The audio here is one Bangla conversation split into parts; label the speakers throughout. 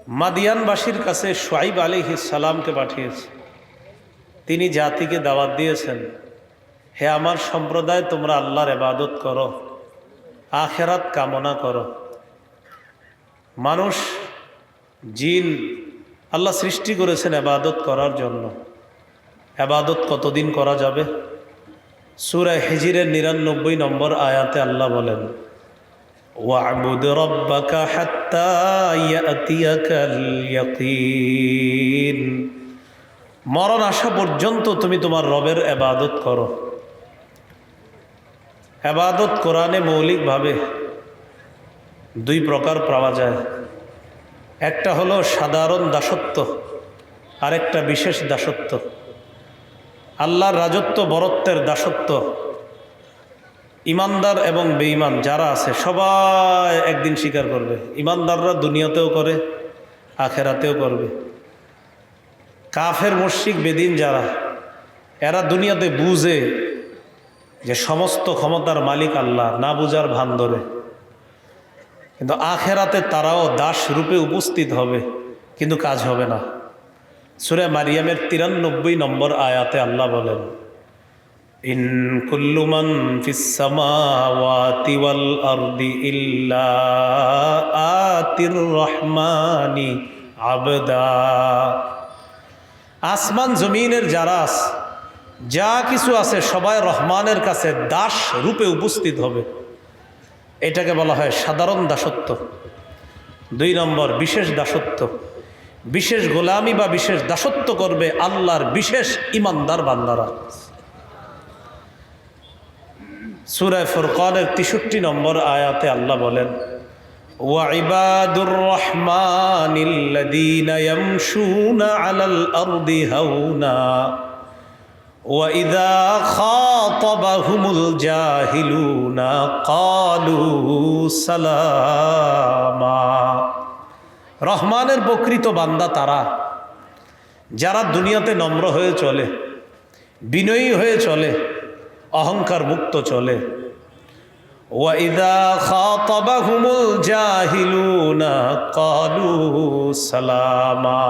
Speaker 1: মাদিয়ানবাসীর কাছে শুআইব আলাইহিস সালামকে পাঠিয়েছে। তিনি জাতিকে দাওয়াত দিয়েছেন, হে আমার সম্প্রদায়, তোমরা আল্লাহর ইবাদত করো, আখিরাত কামনা করো। মানুষ জিন আল্লাহ সৃষ্টি করেছেন ইবাদত করার জন্য। ইবাদত কতদিন করা যাবে? সূরা হিজরের ৯৯ নম্বর আয়াতে আল্লাহ বলেন, ওয়া'বুদ রাব্বাকা হাত্তা ইয়াতিয়াকাল ইয়াকিন। মরণ আসা পর্যন্ত তুমি তোমার রবের ইবাদত করো। ইবাদত কোরআনে মৌলিকভাবে দুই প্রকার পাওয়া যায়। একটা হলো সাধারণ দাসত্ব, আরেকটা বিশেষ দাসত্ব। আল্লাহর রাজত্ব বরত্বের দাসত্ব ইমানদার এবং বেঈমান যারা আছে সবাই একদিন স্বীকার করবে। ইমানদাররা দুনিয়াতেও করে, আখেরাতেও করবে। কাফের মুশরিক বেদিন যারা, এরা দুনিয়াতে বুঝে যে সমস্ত ক্ষমতার মালিক আল্লাহ, না বুঝার ভান ধরে। কিন্তু আখেরাতে তারাও দাস রূপে উপস্থিত হবে, কিন্তু কাজ হবে না। সূরা মারিয়ামের ৯৩ নম্বর আয়াতে আল্লাহ বলেন, ইন কুল্লু মান ফিস সামাওয়াতি ওয়াল আরদি ইল্লা আতির রহমানি আবদা। আসমান জমিনের যারা আছে, যা কিছু আছে, সবাই রহমানের কাছে দাস রূপে উপস্থিত হবে। এটাকে বলা হয় সাধারণ দাসত্ব। ২ নম্বর বিশেষ দাসত্ব। বিশেষ গোলামি বা বিশেষ দাসত্ব করবে আল্লাহর বিশেষ ইমানদার বান্দারা। সূরা ফুরকানের ৬৩ নম্বর আয়াতে আল্লাহ বলেন, ওয়া ইবাদুর রহমানিল্লাযীনা ইয়ামশুনা আলাল আরদি হাওনা ওয়া ইযা খাতাবাহুমুল জাহিলুনা ক্বালু সালামা। রহমানের প্রকৃত বান্দা তারা যারা দুনিয়াতে নম্র হয়ে চলে, বিনয়ী হয়ে চলে, অহংকার মুক্ত চলে। ওয়া ইযা খাতাবাহুমুল জাহিলুনা ক্বালু সালামা।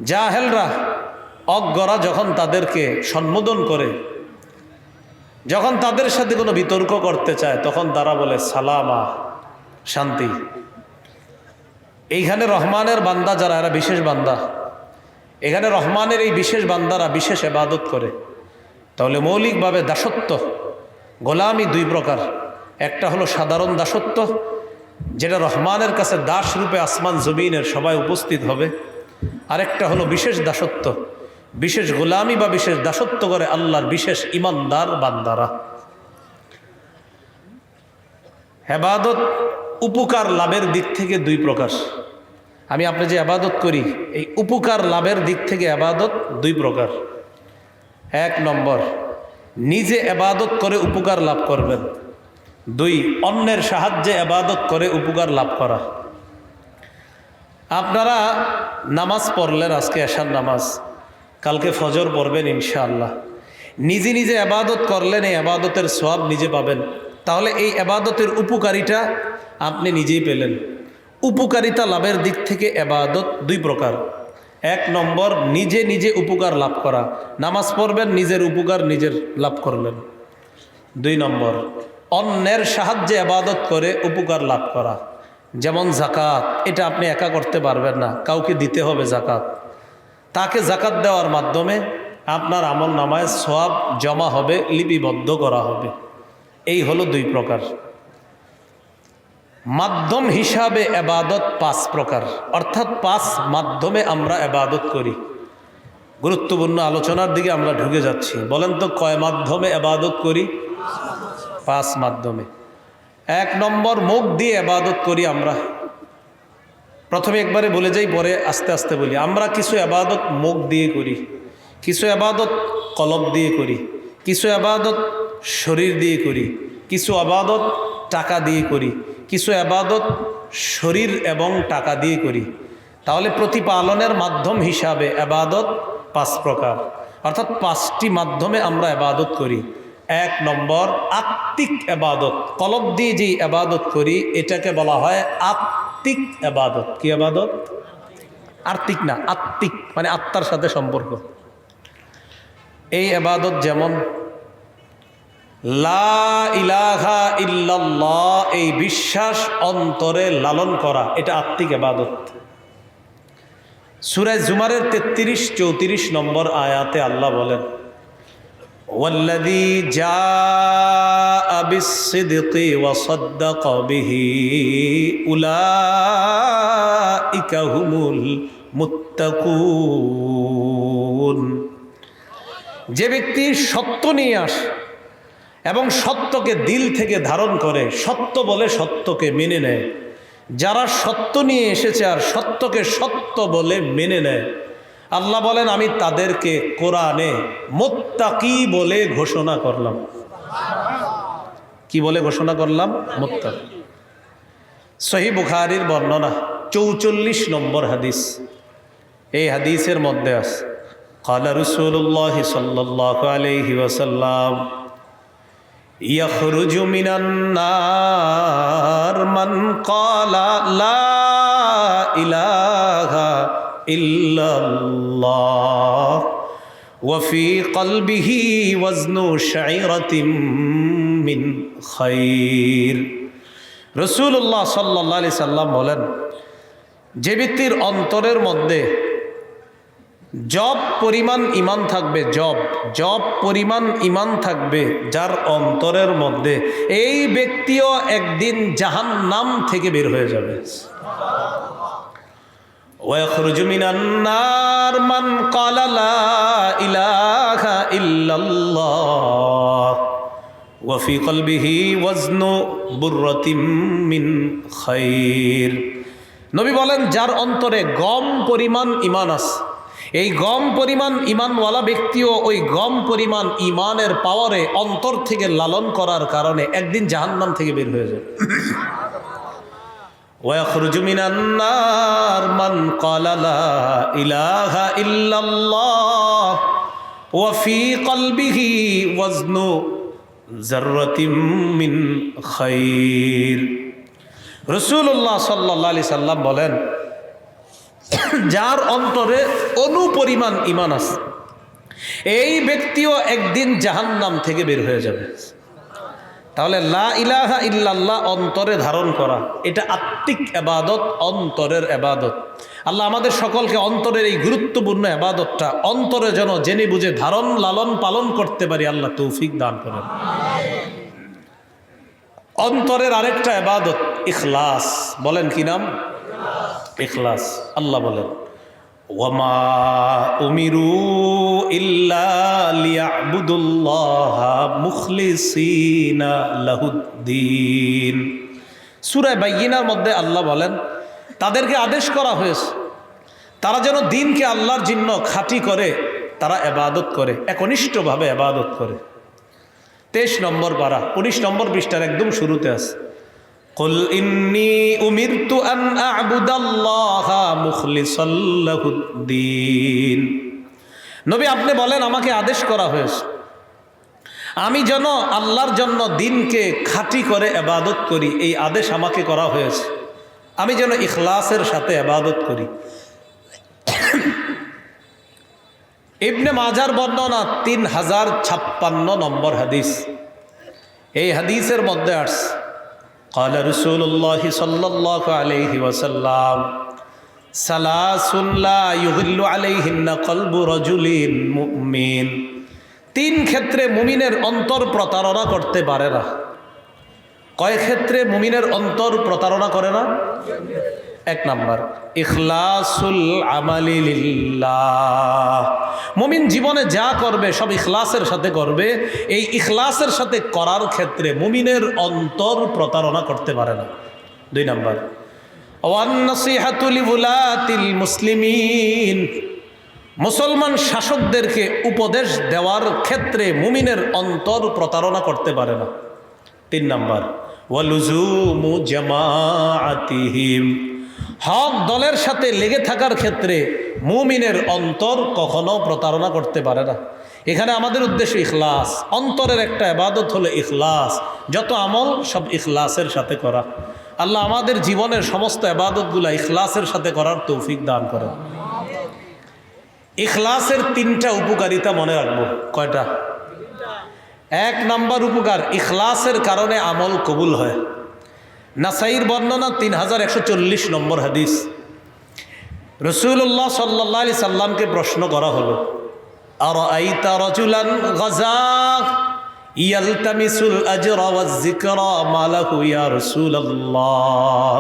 Speaker 1: জাহেলরা, অজ্ঞরা যখন তাদেরকে সম্বোধন করে, যখন তাদের সাথে কোনো বিতর্ক করতে চায়, তখন তারা বলে সালামা, শান্তি। এইখানে রহমানের বান্দা যারা, এরা বিশেষ বান্দা। এখানে রহমানের এই বিশেষ বান্দারা বিশেষ ইবাদত করে। তাহলে মৌলিকভাবে দাসত্ব, গোলামি দুই প্রকার। একটা হলো সাধারণ দাসত্ব, যেটা রহমানের কাছে দাস রূপে আসমান জমিনের সবাই উপস্থিত হবে। আরেকটা হলো বিশেষ দাসত্ব, বিশেষ গোলামি বা বিশেষ দাসত্ব করে আল্লাহর বিশেষ ইমানদার বান্দারা। ইবাদত উপকার লাভের দিক থেকে দুই প্রকার। আমি আপনি যে ইবাদত করি, এই উপকার লাভের দিক থেকে ইবাদত দুই প্রকার। ১ নম্বর, নিজে ইবাদত করে উপকার লাভ করবেন। ২, অন্যের সাহায্যে ইবাদত করে উপকার লাভ করা। আপনারা নামাজ পড়লেন, আজকে এশার নামাজ, কালকে ফজর পড়বেন ইনশাআল্লাহ। নিজে নিজে ইবাদত করলেন, এই ইবাদতের সওয়াব নিজে পাবেন। তাহলে এই ইবাদতের উপকারিতা আপনি নিজেই পেলেন। উপকারিতা লাভের দিক থেকে ইবাদত দুই প্রকার। ১ নম্বর, নিজে নিজে উপকার লাভ করা। নামাজ পড়বেন, নিজের উপকার নিজের লাভ করলেন। ২ নম্বর, অন্যের সাহায্যে ইবাদত করে উপকার লাভ করা। যেমন জাকাত, এটা আপনি একা করতে পারবেন না, কাউকে দিতে হবে জাকাত। তাকে জাকাত দেওয়ার মাধ্যমে আপনার আমল নামায় সওয়াব জমা হবে, লিপিবদ্ধ করা হবে। এই হলো দুই প্রকার। মাধ্যম হিসাবে ইবাদত ৫ প্রকার, অর্থাৎ ৫ মাধ্যমে আমরা ইবাদত করি। গুরুত্বপূর্ণ আলোচনার দিকে আমরা ঢুকে যাচ্ছি। বলেন তো, কয় মাধ্যমে ইবাদত করি? ৫ মাধ্যমে। ১ নম্বর, মুখ দিয়ে ইবাদত করি আমরা। প্রথমে একবারে বলে যাই, পরে আস্তে আস্তে বলি। আমরা কিছু ইবাদত মুখ দিয়ে করি, কিছু ইবাদত কলব দিয়ে করি, কিছু ইবাদত শরীর দিয়ে করি, কিছু ইবাদত টাকা দিয়ে করি, কিছু ইবাদত শরীর এবং টাকা দিয়ে করি। তাহলে প্রতিপালনের মাধ্যম হিসাবে ইবাদত ৫ প্রকার, অর্থাৎ ৫টি মাধ্যমে আমরা ইবাদত করি। ১ নম্বর, আত্মিক ইবাদত, কলব দিয়ে যেই ইবাদত করি এটাকে বলা হয় আত্মিক আত্মিক ইবাদত। কি ইবাদত? আর্থিক না, আত্মিক, মানে আত্মার সাথে সম্পর্ক। এই ইবাদত যেমন লা ইলাহা ইল্লাল্লাহ, এই বিশ্বাস অন্তরে লালন করা, এটা আত্মিক ইবাদত। সূরা জুমারের 33-34 নম্বর আয়াতে আল্লাহ বলেন, ওয়াল্লাযী জাআ বিস-সিদকি ওয়া সাদ্দাকা বিহি উলাইকা হুমুল মুত্তাকুন। যে ব্যক্তি সত্য নিয়ে আসে এবং সত্যকে দিল থেকে ধারণ করে, সত্য বলে সত্যকে মেনে নেয়, যারা সত্য নিয়ে এসেছে আর সত্যকে সত্য বলে মেনে নেয়, আল্লাহ বলেন আমি তাদেরকে কোরআনে মুত্তাকি বলে ঘোষণা করলাম। কি বলে ঘোষণা করলাম? মুত্তাকি। সহিহ বুখারীর বর্ণনা 44 নম্বর হাদিস। এই হাদিসের মধ্যে আছে, ক্বালা রাসূলুল্লাহ সাল্লাল্লাহু আলাইহি ওয়াসাল্লাম, ইয়াখরুজু মিনান নার মান ক্বালা লা ইলাহা ইল্লাল্লাহ ওয়া ফি কলবিহি ওয়াজনু শাইরাতিন মিন খায়র। রাসূলুল্লাহ সাল্লাল্লাহু আলাইহি সাল্লাম বলেন, যে ব্যক্তির অন্তরের মধ্যে জব পরিমাণ ইমান থাকবে, জব পরিমাণ ইমান থাকবে যার অন্তরের মধ্যে, এই ব্যক্তিও একদিন জাহান্নাম থেকে বের হয়ে যাবে। ওয়াখরুজু মিনান নার মান ক্বালা লা ইলাহা ইল্লাল্লাহ ওয়া ফি কলবিহি ওয়াজনু বুররাতিন মিন খায়র। নবী বলেন, যার অন্তরে গম পরিমাণ ইমান আছে, এই গম পরিমাণ ইমানওয়ালা ব্যক্তিও ওই গম পরিমাণ ইমানের পাওয়ারে অন্তর থেকে লালন করার কারণে একদিন জাহান্নাম থেকে বের হয়ে যাবে। ওয়াখরুজু মিনান নার মান ক্বালা লা ইলাহা ইল্লাল্লাহ ওয়া ফি কলবিহি ওয়াজনু যাররাতিন মিন খায়র। রাসূলুল্লাহ সাল্লাল্লাহু আলাইহি সাল্লাম বলেন, যার অন্তরে অনুপরিমাণ ইমান আছে, এই ব্যক্তিও একদিন জাহান্নাম থেকে বের হয়ে যাবে। তাহলে লা ইলাহা ইল্লাল্লাহ অন্তরে ধারণ করা, এটা আত্মিক ইবাদত, অন্তরের ইবাদত। আল্লাহ আমাদের সকলকে অন্তরের এই গুরুত্বপূর্ণ ইবাদতটা অন্তরে যেন জেনে বুঝে ধারণ লালন পালন করতে পারি, আল্লাহ তৌফিক দান করেন। অন্তরের আরেকটা ইবাদত ইখলাস। বলেন কি নাম? ইখলাস। আল্লাহ বলেন, ওয়ামা উমিরু ইল্লা লিয়াবুদুল্লাহা মুখলিসিনা লাহুদ্দিন। সূরা বাইয়িনার মধ্যে আল্লাহ বলেন, তাদেরকে আদেশ করা হয়েছে তারা যেন দিনকে আল্লাহর জন্য খাঁটি করে, তারা ইবাদত করে, একনিষ্ঠভাবে ইবাদত করে। 23 নম্বর পারা 19 নম্বর পৃষ্ঠার একদম শুরুতে আছে, কুল ইন্নী উমিরতু আন আ'বুদাল্লাহা মুখলিসাল লাহুদ্দিন। নবী আপনি বলেন, আমাকে আদেশ করা হয়েছে আমি যেন আল্লাহর জন্য দিনকে খাঁটি করে ইবাদত করি। এই আদেশ আমাকে করা হয়েছে, আমি যেন ইখলাসের সাথে ইবাদত করি। ইবনে মাজার বর্ণনা 3056 নম্বর হাদিস। এই হাদিসের মধ্যে আসছে, قال رسول الله صلى الله عليه وسلم ثلاث لا يغل عليهن قلب رجل مؤمن। 3 ক্ষেত্রে মুমিনের অন্তর প্রতারণা করতে পারে না। কয় ক্ষেত্রে মুমিনের অন্তর প্রতারণা করে না? 1 নাম্বার, ইখলাসুল আমালি লিল্লাহ। মুমিন জীবনে যা করবে সব ইখলাসের সাথে করবে। এই ইখলাসের সাথে করার ক্ষেত্রে মুমিনের অন্তর প্রতারণা করতে পারে না। 2 নাম্বার, ওয়ান নাসিহাতু লিউলাতিল মুসলিমিন। মুসলমান শাসকদেরকে উপদেশ দেওয়ার ক্ষেত্রে মুমিনের অন্তর প্রতারণা করতে পারে না। 3 নাম্বার, ওয়ালুজুমু জামাআতিহিম। হক দলের সাথে লেগে থাকার ক্ষেত্রে মুমিনের অন্তর কখনো প্রতারণা করতে পারে না। এখানে আমাদের উদ্দেশ্য ইখলাস। অন্তরের একটা ইবাদত হলো ইখলাস, যত আমল সব ইখলাসের সাথে করা। আল্লাহ আমাদের জীবনের সমস্ত ইবাদতগুলো ইখলাসের সাথে করার তৌফিক দান করেন। ইখলাসের 3টা উপকারিতা মনে রাখবো। কয়টা? 1 নাম্বার উপকার, ইখলাসের কারণে আমল কবুল হয়। নাসাইর বর্ণনা 3140 নম্বর হাদিস। রাসূলুল্লাহ সাল্লাল্লাহু আলাইহি সাল্লামকে প্রশ্ন করা হলো, আরাআইতা রাজুলান গাজা ইয়ালতামিসুল আজরা ওয়াজ যিকরা মা লাহু ইয়া রাসূলুল্লাহ।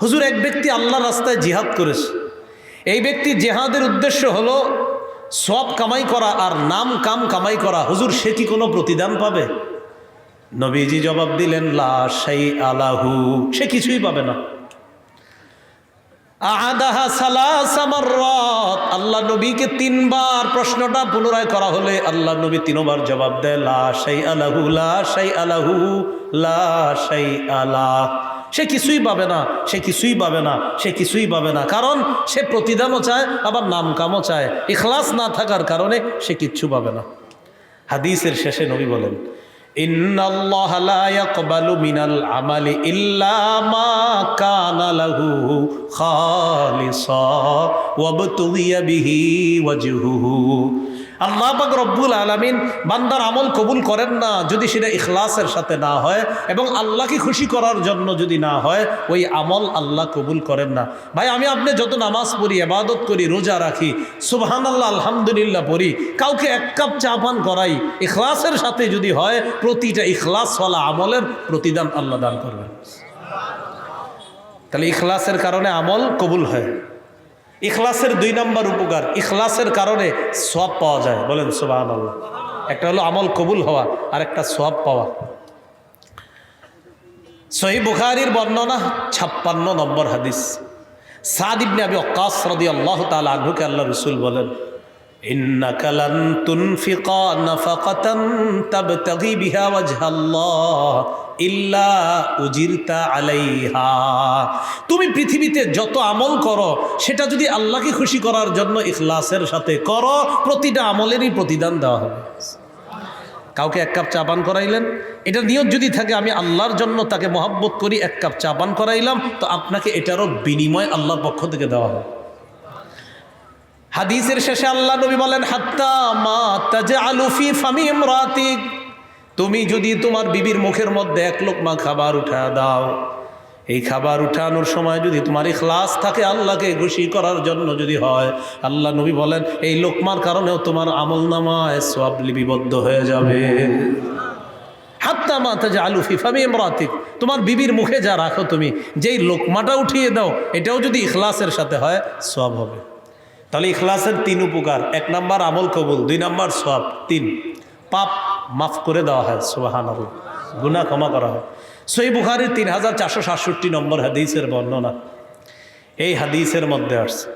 Speaker 1: হুজুর, এক ব্যক্তি আল্লাহর রাস্তায় জিহাদ করেছে, এই ব্যক্তি জিহাদের উদ্দেশ্য হলো সওয়াব কামাই করা আর নাম কাম কামাই করা, হুজুর সে কি কোনো প্রতিদান পাবে? নবীজি জবাব দিলেন, লা শাইআ লাহু, সে কিছুই পাবে না। আহাদাহা সালাসা মাররাত, আল্লাহ নবীকে 3 বার প্রশ্নটা পুনরায় করা হলে আল্লাহ নবী 3 বার জবাব দেয়, লা শাইআ লাহু, লা শাইআ লাহু, লা শাইআ লাহ। সে কিছুই পাবে না, সে কিছুই পাবে না, সে কিছুই পাবে না। কারণ সে প্রতিদানও চায়, আবার নাম কামও চায়। ইখলাস না থাকার কারণে সে কিচ্ছু পাবে না। হাদিসের শেষে নবী বলেন, ইন্নাল্লাহ লা ইয়াকবালু মিনাল আমালি ইল্লা মা কানা লাহু খালিসা ওয়াবতুগিয়া বিহি ওয়াজহুহু। আল্লাহ পাক রব্বুল আলামিন বান্দার আমল কবুল করেন না যদি সেটা ইখলাসের সাথে না হয় এবং আল্লাহকে খুশি করার জন্য যদি না হয়, ওই আমল আল্লাহ কবুল করেন না। ভাই, আমি আপনি যত নামাজ পড়ি, ইবাদত করি, রোজা রাখি, সুবহানাল্লাহ আলহামদুলিল্লাহ পড়ি, কাউকে 1 কাপ চা পান করাই, ইখলাসের সাথে যদি হয়, প্রতিটা ইখলাসওয়ালা আমলের প্রতিদান আল্লাহ দান করবেন। তাহলে ইখলাসের কারণে আমল কবুল হয়। ইখলাসের 2 নম্বর উপকার, ইখলাসের কারণে সওয়াব পাওয়া যায়। বলেন সুবহানাল্লাহ। একটা হলো আমল কবুল হওয়া, আর একটা সওয়াব পাওয়া। সহিহ বুখারীর বর্ণনা 56 নম্বর হাদিস। সাদ ইবনে আবি ওয়াক্কাস রাদিয়াল্লাহু তাআলা আনহুকে আল্লাহ রাসূল বলেন, ইন্নাকা লান তুনফিকা নাফাকাতান তাবতাগি বিহা ওয়াজহাল্লাহ ইল্লা উজিরতা আলাইহা। তুমি পৃথিবীতে যত আমল করো, সেটা যদি আল্লাহকে খুশি করার জন্য ইখলাসের সাথে করো, প্রতিটা আমলেরই প্রতিদান দেওয়া হবে। কাউকে 1 কাপ চা পান করাইলেন, এটা নিয়ত যদি থাকে আমি আল্লাহর জন্য তাকে মহব্বত করি, 1 কাপ চা পান করাইলাম, তো আপনাকে এটারও বিনিময় আল্লাহর পক্ষ থেকে দেওয়া হবে। হাদিসের শেষে আল্লাহ নবী বলেন, হাত্তা মা তাজআলু ফি ফামি ইমরাতিক, তুমি যদি তোমার বিবির মুখের মধ্যে 1 লোকমা খাবার উঠা দাও, এই খাবার উঠানোর সময় যদি তোমার ইখলাস থাকে, আল্লাহকে খুশি করার জন্য যদি হয়, আল্লাহ নবী বলেন এই লোকমার কারণেও তোমার আমলনামায় সওয়াব লিপিবদ্ধ হয়ে যাবে। হাত্তা মা তাজআলু ফি ফামি ইমরাতিক, তোমার বিবির মুখে যা রাখো তুমি, যেই লোকমাটা উঠিয়ে দাও, এটাও যদি ইখলাসের সাথে হয়, সওয়াব হবে। তাহলে ইখলাসের 3 উপকার, 1 নাম্বার আমল কবুল, 2 নাম্বার সওয়াব, 3 পাপ মাফ করে দেওয়া হয়, সুবহানাল্লাহ, গুনাহ ক্ষমা করা হয়। সহিহ বুখারীর 3467 নম্বর হাদিসের বর্ণনা। এই হাদিসের মধ্যে আসছে,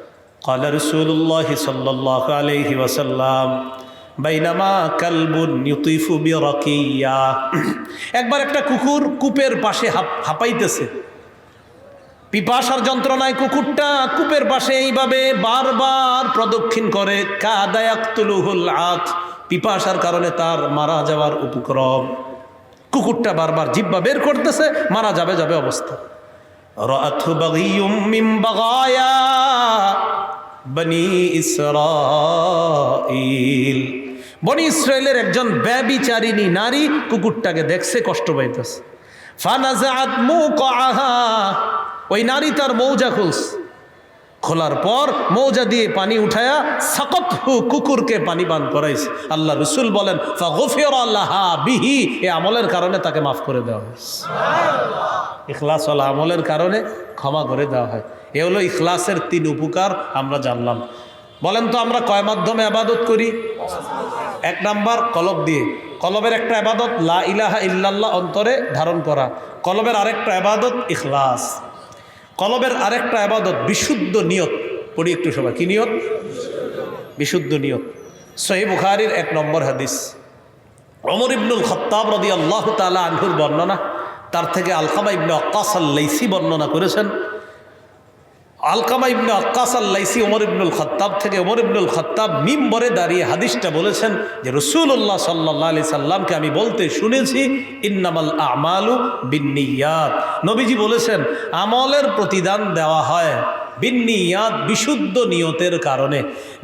Speaker 1: ক্বালা রাসূলুল্লাহ সাল্লাল্লাহু আলাইহি ওয়াসাল্লাম বাইনামা কালবুন ইউতিফু বিরাকিয়া, একবার একটা কুকুর কূপের পাশে হাঁপাইতেছে। পিপাসার যন্ত্রণায় কুকুরটা কূপের পাশে এইভাবে বারবার প্রদক্ষিণ করে, কাদা ইয়াকতুলুহুল আত, পিপাসার কারণে তার মারা যাওয়ার উপক্রম। কুকুরটা বারবার জিহ্বা বের করতেছে, মারা যাবে যাবে অবস্থা। রাআতহু বাগিয়ুম মিন বাগায়া বনি ইসরাঈল, বনি ইসরাইলের একজন ব্যভিচারিণী নারী কুকুরটাকে দেখছে, কষ্ট পাইতেছে। ফানাজাআত মুকাআহা, ওই নারী তার মৌজা খুলছে, খোলার পর মৌজা দিয়ে পানি উঠায়া সাকাতহু, কুকুরকে পানি পান করাইছে। আল্লাহ রাসূল বলেন, ফাগফিরা লাহা বিহি, এই আমলের কারণে তাকে মাফ করে দেওয়া হয়। সুবহানাল্লাহ। ইখলাস ওয়ালা আমলের কারণে ক্ষমা করে দেওয়া হয়। এ হলো ইখলাসের 3 উপকার আমরা জানলাম। বলেন তো আমরা কয় মাধ্যমে ইবাদত করি? 1 নাম্বার কলব দিয়ে। কলবের একটা ইবাদত লা ইলাহা ইল্লাল্লাহ অন্তরে ধারণ করা। কলবের আরেকটা ইবাদত ইখলাস। কলবের আরেকটা ইবাদত বিশুদ্ধ নিয়ত। পড়ি একটু সবাই, কি নিয়ত? বিশুদ্ধ নিয়ত। সহিহ বুখারীর 1 নম্বর হাদিস। ওমর ইবনুল খাত্তাব রাদিয়াল্লাহু তাআলা আনহুর বর্ণনা, তার থেকে আলকামা ইবনে ওয়াক্কাস আল-লাইসি বর্ণনা করেছেন। আলকামা ইবনে আক্কাস আল-লাইসি ওমর ইবনুল খাত্তাব থেকে, ওমর ইবনুল খাত্তাব মিম্বরে দাঁড়িয়ে হাদিসটা বলেছেন যে রাসূলুল্লাহ সাল্লাল্লাহু আলাইহি সাল্লামকে আমি বলতে শুনেছি, ইন্নামাল আমালু বিন্নিয়াত। নবীজি বলেছেন আমলের প্রতিদান দেওয়া হয় বিন্নিয়াত, বিশুদ্ধ নিয়তের কারণে।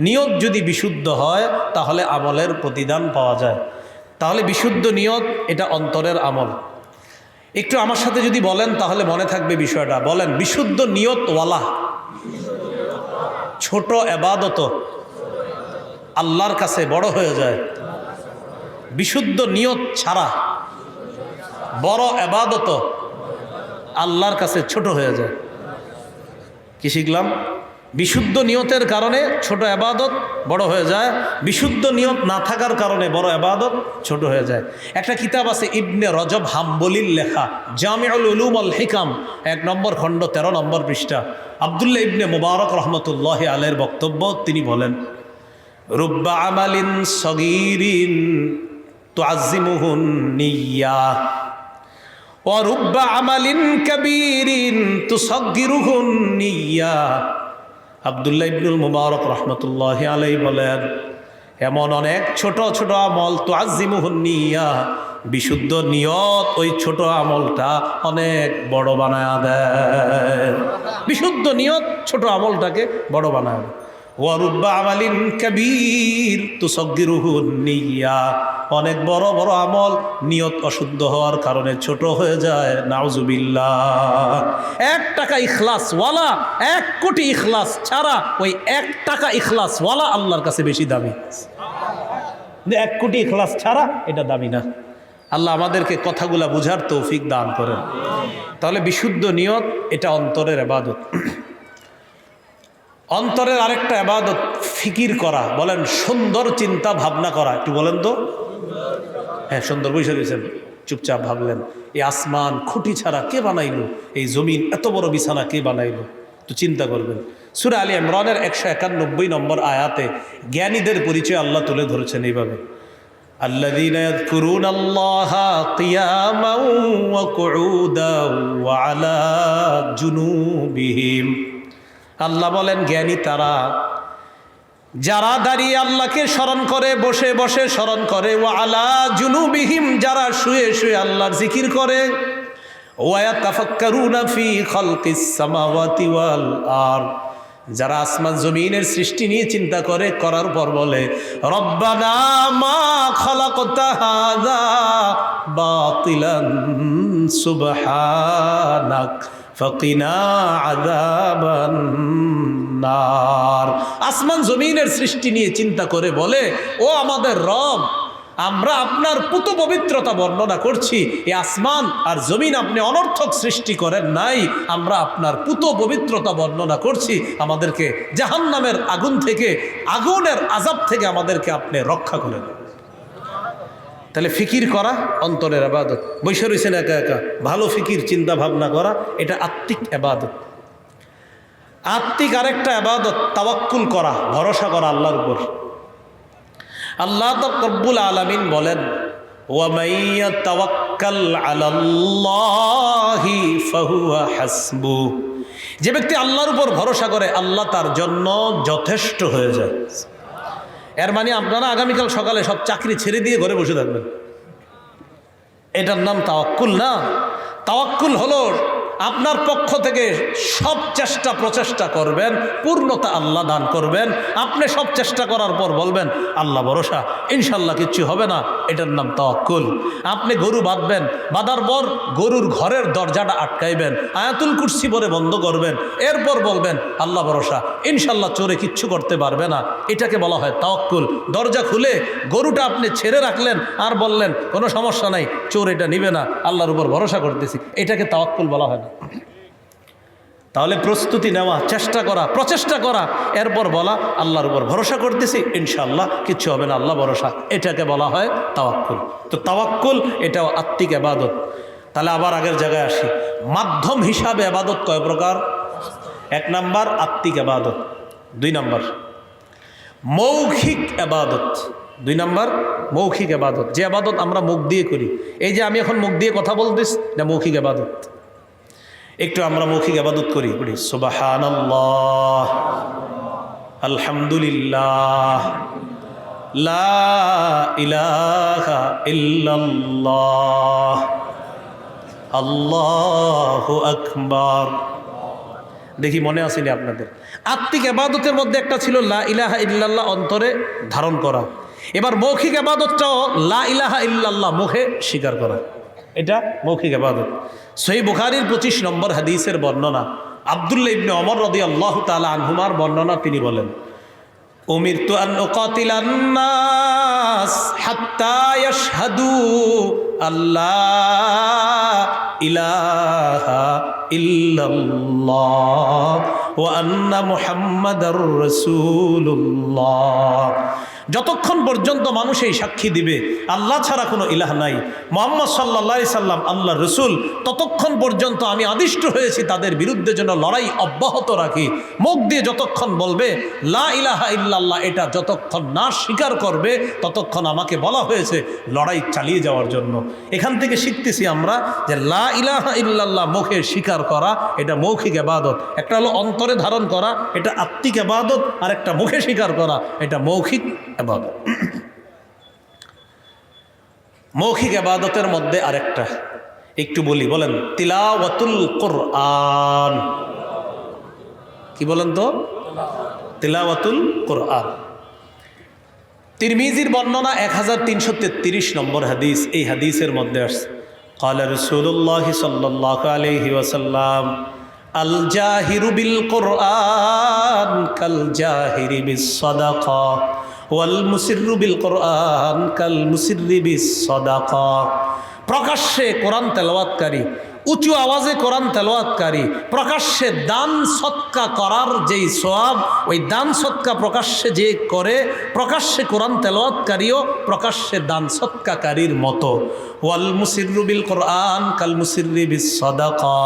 Speaker 1: নিয়ত যদি বিশুদ্ধ হয় তাহলে আমলের প্রতিদান পাওয়া যায়। তাহলে বিশুদ্ধ নিয়ত এটা অন্তরের আমল। একটু আমার সাথে যদি বলেন তাহলে মনে থাকবে বিষয়টা। বলেন, বিশুদ্ধ নিয়তওয়ালা ছোট এবাদত আল্লাহর কাছে বড় হয়ে যায়। বিশুদ্ধ নিয়ত ছাড়া বড় এবাদত আল্লাহর কাছে ছোট হয়ে যায়। কি শিখলাম? বিশুদ্ধ নিয়তের কারণে ছোট এবাদত বড় হয়ে যায়, বিশুদ্ধ নিয়ত না থাকার কারণে বড় এবাদত ছোট হয়ে যায়। একটা কিতাব আছে ইবনে রজব হাম্বলির লেখা, জামিউল উলুম আল হিকাম, 1 নম্বর খণ্ড 13 নম্বর পৃষ্ঠা। আব্দুল্লাহ ইবনে মুবারক রহমতুল্লাহি আলাইহির বক্তব্য, তিনি বলেন, রুব্বা আমালিন সগীরিন তুআজ্জিমুহুন নিয়্যা ওয়া রুব্বা আমালিন কাবীরিন তুসাগগিরুহুন নিয়্যা। আব্দুল্লাহ ইবনুল মুবারক রহমতুল্লাহি আলাইহি বলেন, এমন অনেক ছোট ছোট আমল তুআজ্জিমুহুন নিয়্যা, বিশুদ্ধ নিয়ত ওই ছোট আমলটা অনেক বড় বানায়া দেয়। বিশুদ্ধ নিয়ত ছোট আমলটাকে বড় বানায় দেয়। ওয়া রুব্বা আমালিন কাবীর তুসাগগিরুহুন নিয়্যা, অনেক বড় বড় আমল নিয়ত অশুদ্ধ হওয়ার কারণে ছোট হয়ে যায়। নাউজুবিল্লাহ। 1 টাকা ইখলাসওয়ালা, 1 কোটি ইখলাস ছাড়া ওই 1 টাকা ইখলাসওয়ালা আল্লাহর কাছে বেশি দামি। 1 কোটি ইখলাস ছাড়া এটা দামি না। আল্লাহ আমাদেরকে কথাগুলা বুঝার তৌফিক দান করেন। তাহলে বিশুদ্ধ নিয়ত এটা অন্তরের ইবাদত। অন্তরের আরেকটা ইবাদত ফিকির করা। বলেন, সুন্দর চিন্তা ভাবনা করা। একটু বলেন তো। হ্যাঁ, সুন্দর বসে রয়েছেন, চুপচাপ ভাবলেন, এই আসমান খুঁটি ছাড়া কে বানাইলো? এই জমিন এত বড় বিছানা কে বানাইলো? তো চিন্তা করবেন। সূরা আলী ইমরানের 191 নম্বর আয়াতে জ্ঞানীদের পরিচয় আল্লাহ তুলে ধরেছেন এইভাবে, আল্লাযীনা ইয়াযকুরুনাল্লাহা কিয়ামান ওয়া কুউদান ওয়া আলা জুনুবিহিম। আল্লাহ বলেন, জ্ঞানী তারা যারা দাঁড়িয়ে আল্লাহকে স্মরণ করে, বসে বসে স্মরণ করে, ওয়া আলা জুনুবিহিম, যারা শুয়ে শুয়ে আল্লাহর জিকির করে, ওয়া ইয়াতাফাক্কারুনা ফি খালকিস সামাওয়াতি ওয়াল আরদ, যারা আসমান জমিনের সৃষ্টি নিয়ে চিন্তা করে, করার পর বলে, রব্বানা মা খালাকতা হাযা বাতিলান সুবহানাক ফাকিনা আযাবান নার। আসমান জমিনের সৃষ্টি নিয়ে চিন্তা করে বলে, ও আমাদের রব, আমরা আপনার পুত পবিত্রতা বর্ণনা করছি। এই আসমান আর জমিন আপনি অনর্থক সৃষ্টি করেন নাই, আমরা আপনার পুত পবিত্রতা বর্ণনা করছি। আমাদেরকে জাহান্নামের আগুন থেকে, আগুনের আযাব থেকে আমাদেরকে আপনি রক্ষা করেন। তাহলে ফিকির করা অন্তরের ইবাদত। বসে রয়েছেন একা একা, ভালো ফিকির চিন্তা ভাবনা করা, এটা আত্মিক ইবাদত। আত্মিক আরেকটা ইবাদত তাওয়াক্কুল করা, ভরসা করা আল্লাহর উপর। আল্লাহ রব্বুল আলামিন বলেন, ওয়া মান তাওয়াক্কাল আলাল্লাহি ফাহুয়া হাসবু, যে ব্যক্তি আল্লাহর উপর ভরসা করে আল্লাহ তার জন্য যথেষ্ট হয়ে যায়। এর মানে আপনারা আগামীকাল সকালে সব চাকরি ছেড়ে দিয়ে ঘরে বসে থাকবেন, এটার নাম তাওয়াক্কুল না। তাওয়াক্কুল হলো আপনার পক্ষ থেকে সব চেষ্টা প্রচেষ্টা করবেন, পূর্ণতা আল্লাহ দান করবেন। আপনি সব চেষ্টা করার পর বলবেন আল্লাহ ভরসা, ইনশাল্লাহ কিচ্ছু হবে না, এটার নাম তাওয়াক্কুল। আপনি গরু বাঁধবেন, বাঁধার পর গরুর ঘরের দরজাটা আটকাইবেন, আয়াতুল কুরসি পরে বন্ধ করবেন, এরপর বলবেন আল্লাহ ভরসা, ইনশাল্লাহ চোরে কিচ্ছু করতে পারবে না, এটাকে বলা হয় তাওয়াক্কুল। দরজা খুলে গরুটা আপনি ছেড়ে রাখলেন আর বললেন কোনো সমস্যা নাই, চোর এটা নিবে না, আল্লাহর উপর ভরসা করতেছি, এটাকে তাওয়াক্কুল বলা হয় না। তাহলে প্রস্তুতি নেওয়া, চেষ্টা করা, প্রচেষ্টা করা, এরপর বলা আল্লাহর উপর ভরসা করতেছি, ইনশাআল্লাহ কিচ্ছু হবে না, আল্লাহ ভরসা, এটাকে বলা হয় তাওয়াক্কুল। তো তাওয়াক্কুল এটাও আত্মিক ইবাদত। তাহলে আবার আগের জায়গায় আসি, মাধ্যম হিসাবে ইবাদত কয় প্রকার? 1 নাম্বার আত্মিক ইবাদত, 2 নাম্বার মৌখিক ইবাদত। 2 নাম্বার মৌখিক ইবাদত, যে ইবাদত আমরা মুখ দিয়ে করি। এই যে আমি এখন মুখ দিয়ে কথা বলতেছি, এটা মৌখিক ইবাদত। একটু আমরা মৌখিক ইবাদত করি সুবহানাল্লাহ, আলহামদুলিল্লাহ, লা ইলাহা ইল্লাল্লাহ, আল্লাহু আকবার। দেখি মনে আসেনি আপনাদের? আত্মিক ইবাদতের মধ্যে একটা ছিল লা ইলাহা ইল্লাল্লাহ অন্তরে ধারণ করা। এবার মৌখিক ইবাদতটাও লা ইলাহা ইল্লাল্লাহ মুখে স্বীকার করা, এটা মৌখিক ইবাদত। সহিহ বুখারীর 25 নম্বর হাদিসের বর্ণনা, আব্দুল্লাহ ইবনে ওমর রাদিয়াল্লাহু তাআলা আনহুমার বর্ণনা, তিনি বলেন, উমিরতু আন উকাতিলান নাস হাত্তা ইয়াশহাদু আল্লাহ ইলাহা ইল্লাল্লাহ ওয়া আন্না মুহাম্মাদার রাসূলুল্লাহ। যতক্ষণ পর্যন্ত মানুষ এই সাক্ষী দিবে আল্লাহ ছাড়া কোনো ইলাহ নাই, মুহাম্মদ সাল্লাল্লাহু আলাইহি সাল্লাম আল্লাহর রাসূল, ততক্ষণ পর্যন্ত আমি আদিষ্ট হয়েছি তাদের বিরুদ্ধে যেন লড়াই অব্যাহত রাখি। মুখ দিয়ে যতক্ষণ বলবে লা ইলাহা ইল্লাল্লাহ, এটা যতক্ষণ না স্বীকার করবে ততক্ষণ আমাকে বলা হয়েছে লড়াই চালিয়ে যাওয়ার জন্য। এখান থেকে শিখতেছি আমরা যে লা ইলাহা ইল্লাল্লাহ মুখে স্বীকার করা এটা মৌখিক ইবাদত। একটা হলো অন্তরে ধারণ করা, এটা আত্মিক ইবাদত, আর একটা মুখে স্বীকার করা, এটা মৌখিক ইবাদত। মৌখিক ইবাদতের মধ্যে আরেকটা একটু বলি, বলেন তিলাওয়াতুল কোরআন। কি বলেন তো? তিলাওয়াতুল কোরআন। তিরমিজির বর্ণনা 1333 নম্বর হাদিস, এই হাদিসের মধ্যে আসছে, ক্বালা রাসূলুল্লাহ সাল্লাল্লাহু আলাইহি ওয়াসাল্লাম, আল জাহিরু বিল কোরআন কাল জাহিরি বিস সাদাকা ওয়াল মুসিররু বিল কোরআন কাল মুসিররি বিস সাদাকা। প্রকাশ্যে কোরআন তেলাওয়াতকারী, উঁচু আওয়াজে কোরআন তেলাওয়াতকারী, প্রকাশ্যে দান সৎকা করার যেই সওয়াব, ওই দান সৎকা প্রকাশ্যে যে করে, প্রকাশ্যে কোরআন তেলাওয়াতকারীও প্রকাশ্যে দান সৎকাকারীর মতো। ওয়াল মুসিররু বিল কোরআন কাল মুসিররি বিস সাদাকা।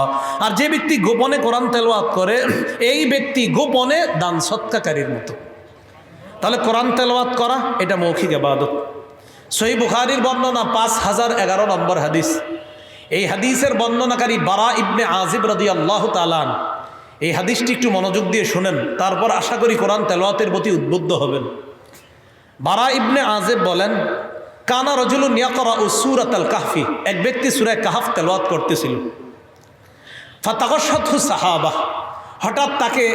Speaker 1: আর যে ব্যক্তি গোপনে কোরআন তেলাওয়াত করে, এই ব্যক্তি গোপনে দান সৎকাকারীর মতো। তাহলে কোরআন তেলাওয়াত করা এটা মৌখিক ইবাদত। সহিহ বুখারীর বর্ণনা 5011 নম্বর হাদিস, এই হাদিসের বর্ণনাকারী বারা ইবনে আজিব রাদিয়াল্লাহু তাআলা আনহু। এই হাদিসটি একটু মনোযোগ দিয়ে শুনেন, তারপর আশা করি কোরআন তেলাওয়াতের প্রতি উদ্বুদ্ধ হবেন। বারা ইবনে আজিব বলেন, কানা রাজুলুন ইয়াকরাউ সূরাতাল কাহফি, এক ব্যক্তি সূরা কাহফ তেলাওয়াত করতেছিল। ফাতাগাশাতহু সাহাবা, হঠাৎ তাকে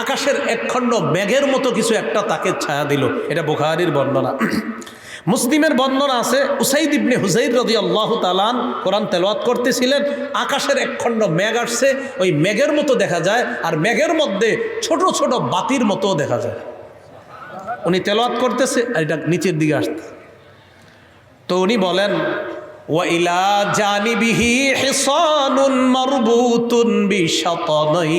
Speaker 1: আকাশের একখণ্ড মেঘের মতো কিছু একটা তাকে ছায়া দিল। এটা বুখারীর বর্ণনা। মুসলিমের বর্ণনা আছে, উসাইদ ইবনে হুযাইর রাদিয়াল্লাহু তাআলা আনহু কোরআন তেলাওয়াত করতেছিলেন, আকাশের একখণ্ড মেঘ আসছে, ওই মেঘের মতো দেখা যায়, আর মেঘের মধ্যে ছোট ছোট বাতির মতো দেখা যায়। উনি তেলাওয়াত করতেছে আর এটা নিচের দিকে আসছে। তো উনি বলেন, ওয়া ইলা জানিবিহি হিসানুন মারবুতুন বিশাতানাইন,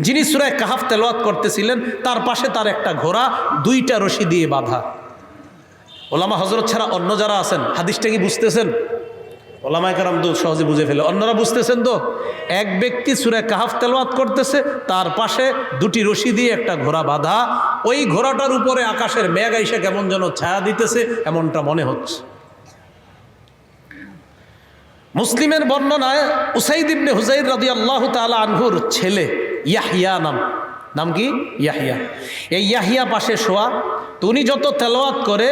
Speaker 1: যিনি সূরা কাহফ তেলাওয়াত করতেছিলেন তার পাশে তার একটা ঘোড়া 2টা রশি দিয়ে বাঁধা। ওলামা হযরত ছাড়া অন্য যারা আছেন হাদিসটা কি বুঝতেছেন? ওলামায়ে কেরাম তো সহজে বুঝে ফেলে, অন্যরা বুঝতেছেন তো? এক ব্যক্তি সূরা কাহফ তেলাওয়াত করতেছে, তার পাশে 2টি রশি দিয়ে একটা ঘোড়া বাঁধা, ওই ঘোড়াটার উপরে আকাশের মেঘ আইসা কেমন যেন ছায়া দিতেছে এমনটা মনে হচ্ছে। মুসলিমের বর্ণনায় উসাইদ ইবনে হুযাইর রাদিয়াল্লাহু তাআলা আনহুর ছেলে ইয়াহইয়া, নাম কি? ইয়াহইয়া। এই ইয়াহইয়া পাশে শোয়া। তো উনি যত তেলাওয়াত করে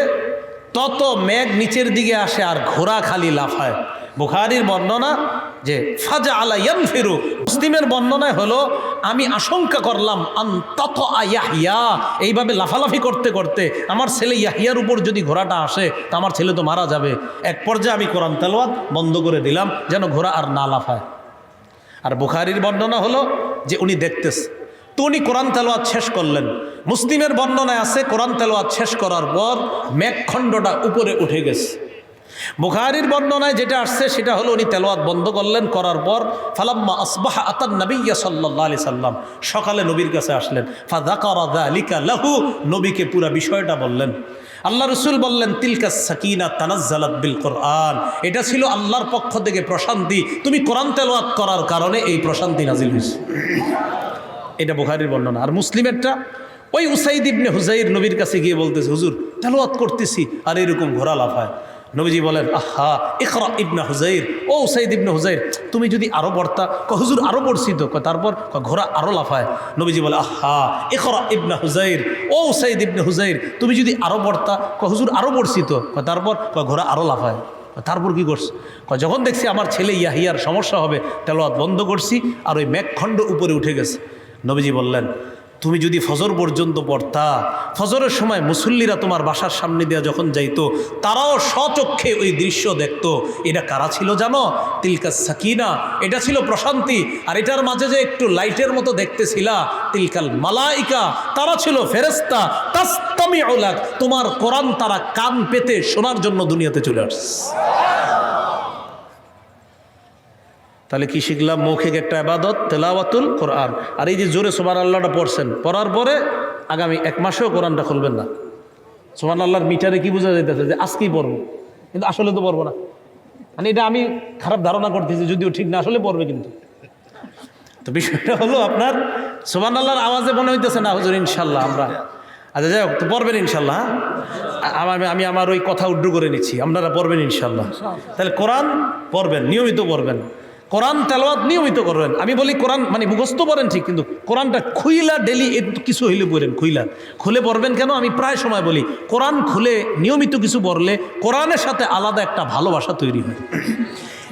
Speaker 1: তত মেঘ নিচের দিকে আসে আর ঘোড়া খালি লাফায়। বুখারীর বর্ণনা যে ফাজআলা ইয়ানফিরু, মুসলিমের বর্ণনায় হলো আমি আশঙ্কা করলাম আনতাত ইয়াহইয়া, এইভাবে লাফালাফি করতে করতে আমার ছেলে ইয়াহইয়ার উপর যদি ঘোড়াটা আসে তা আমার ছেলে তো মারা যাবে। এক পর্যায়ে আমি কোরআন তেলাওয়াত বন্ধ করে দিলাম যেন ঘোড়া আর না লাফায়। আর বুখারীর বর্ণনা হলো যে উনি দেখতেছে, তো উনি কোরআন তেলাওয়াত শেষ করলেন। মুসলিমের বর্ণনায় আছে কোরআন তেলাওয়াত শেষ করার পর মেঘখণ্ডটা উপরে উঠে গেছে। বুখারীর বর্ণনায় যেটা আসছে সেটা হলো উনি তেলাওয়াত বন্ধ করলেন, করার পর ফালাম্মা আসবাহা আতান নবিয়্যা সাল্লাল্লাহু আলাইহি সাল্লাম, সকালে নবীর কাছে আসলেন। ফাযাকারা যালিকা লাহু, নবীকে পুরো বিষয়টা বললেন। আল্লাহ রাসূল বললেন, তিলকা সাকিনা তানাজ্জালাত বিল কোরআন, এটা ছিল আল্লাহর পক্ষ থেকে প্রশান্তি, তুমি কোরআন তেলাওয়াত করার কারণে এই প্রশান্তি নাজিল হয়েছে। এটা বুখারীর বর্ণনা। আর মুসলিমেরটা ওই উসাইদ ইবনে হুযাইর নবীর কাছে গিয়ে বলতেছে, হুজুর তেলাওয়াত করতেছি আর এরকম ঘোড়া লাফায়। নবীজি বলেন, আহা ইকরা ইবনে হুজাইর, ও উসাইদ ইবনে হুজাইর, তুমি যদি আরো পড়তা। হুজুর আরো পড়ছি তো। তারপর ঘোড়া আরো লাফায়। নবীজি বলে, আহা ইকরা ইবনে হুজাইর, ও উসাইদ ইবনে হুজাইর, তুমি যদি আরো পড়তা। হুজুর আরো পড়ছি তো। তারপর ঘোড়া আরো লাফায়। তারপর কি করছে? যখন দেখছি আমার ছেলে ইয়াহিয়ার সমস্যা হবে, তেলাওয়াত বন্ধ করছি, আর ওই মেঘখণ্ড উপরে উঠে গেছে। নবীজি বললেন, তুমি যদি ফজর পর্যন্ত পড়তা, ফজরের সময় মুসল্লিরা তোমার বাসার সামনে দিয়ে যখন যাইতো, তারাও স্বচক্ষে ওই দৃশ্য দেখতো। এটা কারা ছিল জানো? তিলকা সাকিনা, এটা ছিল প্রশান্তি। আর এটার মাঝে যে একটু লাইটের মতো দেখতেছিলা, তিলকাল মালাইকা, তারা ছিল ফেরেশতা। তাসতামিউ লাক, তোমার কোরআন তারা কান পেতে শোনার জন্য দুনিয়াতে চলে আসছে। তাহলে কি শিখলাম? মৌখিক একটা ইবাদত তেলাওয়াতুল কোরআন। আর এই যে জোরে সুবহানাল্লাহটা পড়ছেন, পড়ার পরে আগামী 1 মাসেও কোরআনটা খুলবেন না। সুবহানাল্লাহর মিটারে কি বোঝা যাইতেছে যে আজকেই পড়বো, কিন্তু আসলে তো পড়বো না। মানে এটা আমি খারাপ ধারণা করতেছি, যদিও ঠিক না, আসলে পড়বে। কিন্তু তো বিষয়টা হলো আপনার সুবহানাল্লাহর আওয়াজে মনে হইতেছে না হুজুর ইনশাল্লাহ আমরা, আচ্ছা যাই হোক, তো পড়বেন ইনশাল্লাহ। আমি আমার ওই কথা উড্ডু করে নিচ্ছি, আপনারা পড়বেন ইনশাল্লাহ। তাহলে কোরআন পড়বেন, নিয়মিত পড়বেন, কোরআন তেলাওয়াত নিয়মিত করবেন। আমি বলি কোরআন মানে মুখস্থ পড়েন ঠিক, কিন্তু কোরআনটা খুইলা ডেলি একটু কিছু হইলে পড়েন, খুলে পড়বেন। কেন? আমি প্রায় সময় বলি, কোরআন খুলে নিয়মিত কিছু পড়লে কোরআনের সাথে আলাদা একটা ভালোবাসা তৈরি হয়।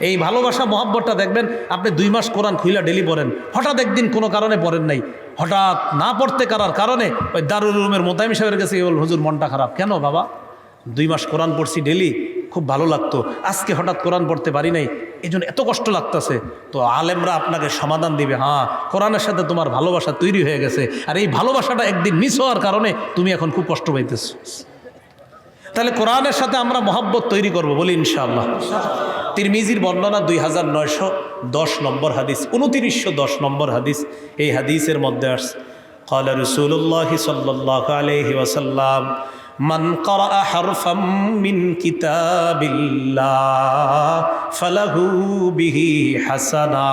Speaker 1: এই ভালোবাসা মহব্বতটা দেখবেন, আপনি 2 মাস কোরআন খুইলা ডেলি পড়েন, হঠাৎ একদিন কোনো কারণে পড়েন নাই, হঠাৎ না পড়তে পারার কারণে ওই দারুল উলুমের মোতায়েম সাহেবের কাছে বল, হুজুর মনটা খারাপ। কেন বাবা? 2 মাস কোরআন পড়ছি ডেলি, খুব ভালো লাগতো, আজকে হঠাৎ কোরআন পড়তে পারি নাই, এই জন্য এত কষ্ট লাগতেছে। তো আলেমরা আপনাকে সমাধান দিবে, হ্যাঁ কোরআনের সাথে তোমার ভালোবাসা তৈরি হয়ে গেছে, আর এই ভালোবাসাটা একদিন মিস হওয়ার কারণে তুমি এখন খুব কষ্ট পাইতেছ। তাহলে কোরআনের সাথে আমরা মহব্বত তৈরি করব, বলি ইনশাআল্লাহ। তিরমিজির বর্ণনা 2910 নম্বর হাদিস, 2910 নম্বর হাদিস। এই হাদিসের মধ্যে আসছে, ক্বালা রাসূলুল্লাহ সাল্লাল্লাহু আলাইহি ওয়াসাল্লাম, মান ক্বারাআ হারফাম মিন কিতাবিল্লাহ ফালাহু বিহি হাসানা।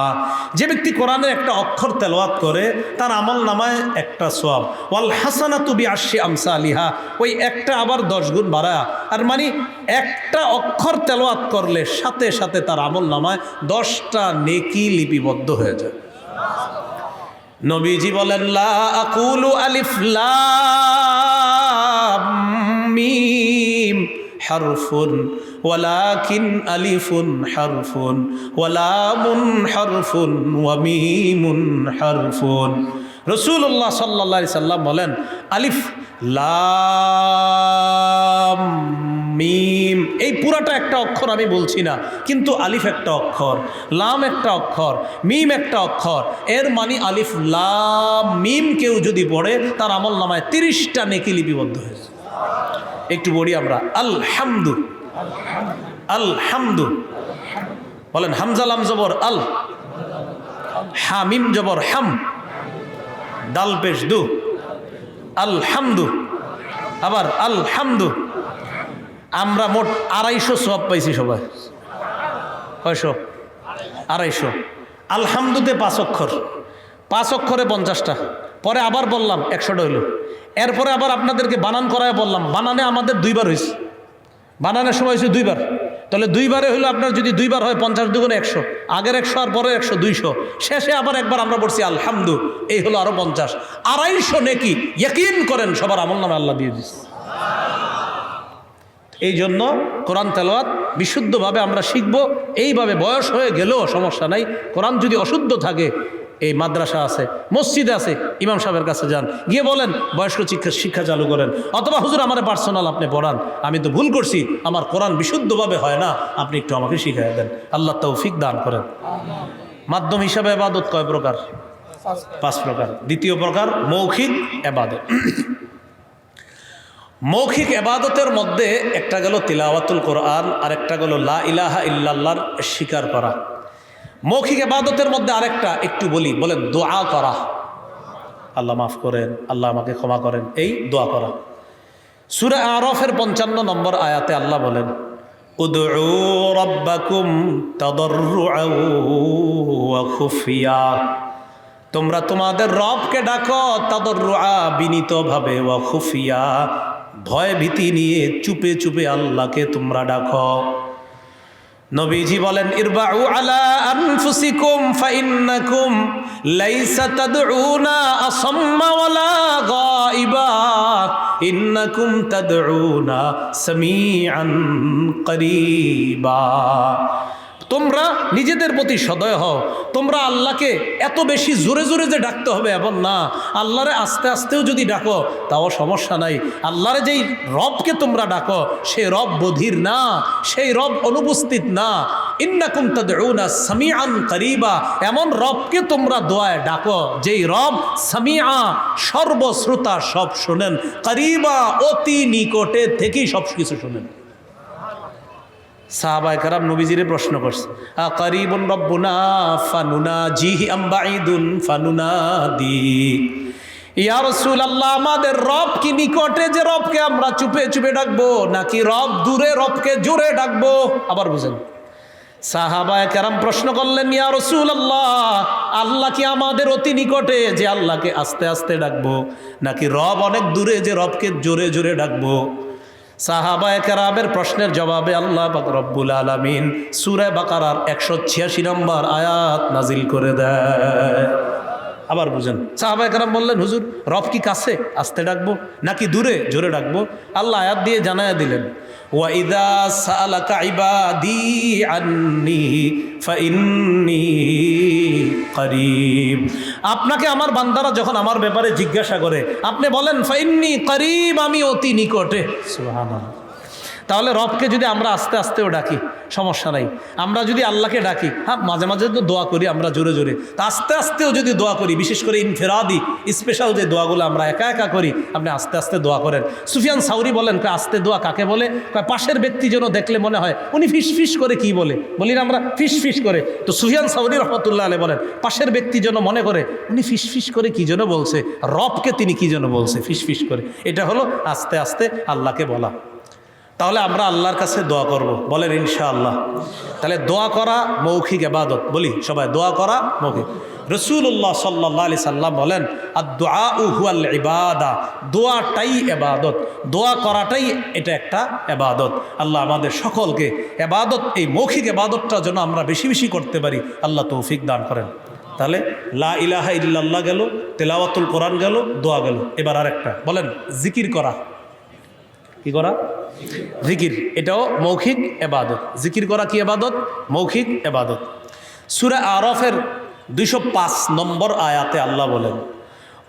Speaker 1: যে ব্যক্তি কোরআনের একটা অক্ষর তেলাওয়াত করে, তার আমল নামায় একটা সওয়াব। ওয়াল হাসানাতু বিআশরি আমসালিহা, ওই একটা আবার 10 গুণ বাড়ায়। আর মানে একটা অক্ষর তেলাওয়াত করলে সাথে সাথে তার আমল নামায় 10টা নেকি লিপিবদ্ধ হয়ে যায়। নবীজি বলেন, লা আকুলু আলিফ লাম মিম হারফুন ওয়ালাকিন আলিফুন হারফুন ওয়ালামুন হারফুন ওয়া মিমুন হারফুন। রাসূলুল্লাহ সাল্লাল্লাহু আলাইহি সাল্লাম বলেন, আলিফ লাম মিম, এই পুরাটা একটা অক্ষর আমি বলছি না, কিন্তু আলিফ একটা অক্ষর, লাম একটা অক্ষর, মিম একটা অক্ষর। এর মানে আলিফ লাম মিম কেউ যদি পড়ে, তার আমল নামায় 30টা নেকি লিপিবদ্ধ হয়েছে। একটু বলি আমরা, আলহামদু, আলহামদু বলেন। হামজা লাম জবর আল, হামিম জবর হাম, দাল পেশ দু, আলহামদু। আবার আলহামদু। আমরা মোট 250 সওয়াব পাইছি সবাই। কয়শো? 250। আলহামদুতে 5 অক্ষর, 5 অক্ষরে 50টা। পরে আবার বললাম 100টা হইল। এরপরে আবার আপনাদেরকে বানান করায় বললাম, বানানে আমাদের 2 বার হয়েছে, বানানোর সময় হয়েছে 2 বার। তাহলে 2 বারে হইলো আপনার, যদি 2 বার হয় 50 দুগুণে 100, আগের 100 আর পরে 100, 200। শেষে আবার একবার আমরা বলছি আলহামদু, এই হলো আরো 50, 250 নেকি ইয়াকিন করেন সবার আমল নামে আল্লাহ দিয়ে দিচ্ছে। এই জন্য কোরআন তেলাওয়াত বিশুদ্ধভাবে আমরা শিখব। এইভাবে বয়স হয়ে গেলেও সমস্যা নাই। কোরআন যদি অশুদ্ধ থাকে, এই মাদ্রাসা আছে, মসজিদে আছে, ইমাম সাহেবের কাছে যান, গিয়ে বলেন বয়স্ক শিক্ষা চালু করেন, অথবা হুজুর আমার পার্সোনাল আপনি পড়ান, আমি তো ভুল করছি, আমার কোরআন বিশুদ্ধভাবে হয় না, আপনি একটু আমাকে শিখাই দেন। আল্লাহ তৌফিক দান করেন। মাধ্যম হিসাবে ইবাদত কয় প্রকার? 5 প্রকার। দ্বিতীয় প্রকার মৌখিক ইবাদত। মৌখিক ইবাদতের মধ্যে একটা গেল তিলাওয়াতুল কোরআন, আর একটা গেল লা ইলাহা ইল্লাল্লাহর স্বীকার করা। মৌখিক ইবাদতের মধ্যে আরেকটা একটু বলি, বলে দোয়া করা, আল্লাহ মাফ করেন, আল্লাহ আমাকে ক্ষমা করেন, এই দোয়া করা। সূরা আরাফের 55 নম্বর আয়াতে আল্লাহ বলেন, উদউ রাব্বাকুম তাদাররুআন ওয়া খুফিয়া, তোমরা তোমাদের রবকে ডাকো তাদাররুআ বিনীতভাবে, ওয়া খুফিয়া ভয় ভীতি নিয়ে চুপে চুপে আল্লাহকে তোমরা ডাকো। নবীজি বলেন ইরবাউ আলা আনফুসিকুম ফাইন্নাকুম লাইসা তাদউনা আসাম্মা ওয়ালা গায়িবা ইন্নাকুম তাদউনা সামিআন করিবা। তোমরা নিজেদের প্রতি সদয় হও। তোমরা আল্লাহকে এত বেশি জোরে জোরে যে ডাকতে হবে এমন না, আল্লাহরে আস্তে আস্তেও যদি ডাকো তাও সমস্যা নাই। আল্লাহরে যেই রবকে তোমরা ডাকো সেই রব বধির না, সেই রব অনুপস্থিত না। ইন্নাকুম তাদউনা সামিআন করিবা, এমন রবকে তোমরা দোয়ায় ডাকো যেই রব সামিআ সর্বশ্রোতা, সব শোনেন, করিবা অতি নিকটে থেকেই সব কিছু শোনেন। সাহাবায়ে কেরাম নবীজিরে প্রশ্ন করছে, আকারিবুন রব্বুনা ফানুনাজিহি আম বাঈদুন ফানুনাদি। ইয়া রাসূলুল্লাহ, আমাদের রব কি নিকটে যে রবকে আমরা চুপে চুপে ডাকবো, নাকি রব দূরে রবকে জোরে ডাকবো? আবার বুঝেন, সাহাবায়ে কেরাম প্রশ্ন করলেন, ইয়া রাসূলুল্লাহ, আল্লাহ কি আমাদের অতি নিকটে যে আল্লাহকে আস্তে আস্তে ডাকবো, নাকি রব অনেক দূরে যে রবকে জোরে জোরে ডাকবো? সাহাবায়ে কেরামের প্রশ্নের জবাবে আল্লাহ পাক রব্বুল আলামিন সূরা বাকারার 186 নম্বর আয়াত নাজিল করে দেয়। আবার বুঝেন, সাহাবায়ে কেরাম বললেন, হুজুর রব কি কাছে আস্তে ডাকবো নাকি দূরে জোরে ডাকবো? আল্লাহ আয়াত দিয়ে জানায়া দিলেন, ওয়া ইযা সাআলাকা ইবাদি আন্নী ফাইন্নী করিব। আপনাকে আমার বান্দারা যখন আমার ব্যাপারে জিজ্ঞাসা করে আপনি বলেন ফাইন্নী করিব, আমি অতি নিকটে। সুবহানাল্লাহ। তাহলে রবকে যদি আমরা আস্তে আস্তেও ডাকি সমস্যা নাই, আমরা যদি আল্লাহকে ডাকি, হ্যাঁ মাঝে মাঝে তো দোয়া করি আমরা জোরে জোরে, তা আস্তে আস্তেও যদি দোয়া করি, বিশেষ করে ইনফিরাদি স্পেশাল যে দোয়াগুলো আমরা একা একা করি, আপনি আস্তে আস্তে দোয়া করেন। সুফিয়ান সাউরি বলেন, আস্তে দোয়া কাকে বলে? পাশের ব্যক্তি যেন দেখলে মনে হয় উনি ফিস ফিস করে কি বলে, বলি না আমরা ফিস ফিস করে। তো সুফিয়ান সাউরি রহমতুল্লাহ আলাইহি বলেন, পাশের ব্যক্তি যেন মনে করে উনি ফিস ফিস করে কি যেন বলছে, রবকে তিনি কি যেন বলছে ফিস ফিস করে। এটা হলো আস্তে আস্তে আল্লাহকে বলা। তাহলে আমরা আল্লাহর কাছে দোয়া করব, বলেন ইনশাআল্লাহ। তাহলে দোয়া করা মৌখিক ইবাদত, বলি সবাই দোয়া করা মৌখিক। রাসূলুল্লাহ সাল্লাল্লাহু আলাইহি সাল্লাম বলেন, আদ-দুআউ হুয়াল ইবাদা, দোয়াটাই ইবাদত, দোয়া করাটাই এটা একটা ইবাদত। আল্লাহ আমাদের সকলকে ইবাদত, এই মৌখিক ইবাদতটা যেন আমরা বেশি বেশি করতে পারি, আল্লাহ তৌফিক দান করেন। তাহলে লা ইলাহা ইল্লাল্লাহ গেল, তেলাওয়াতুল কোরআন গেল, দোয়া গেল। এবার আরেকটা বলেন, জিকির করা। কি করা? জিকির, এটাও মৌখিক ইবাদত। জিকির করা কি ইবাদত? মৌখিক ইবাদত। সূরা আরাফের 205 নম্বর আয়াতে আল্লাহ বলেন,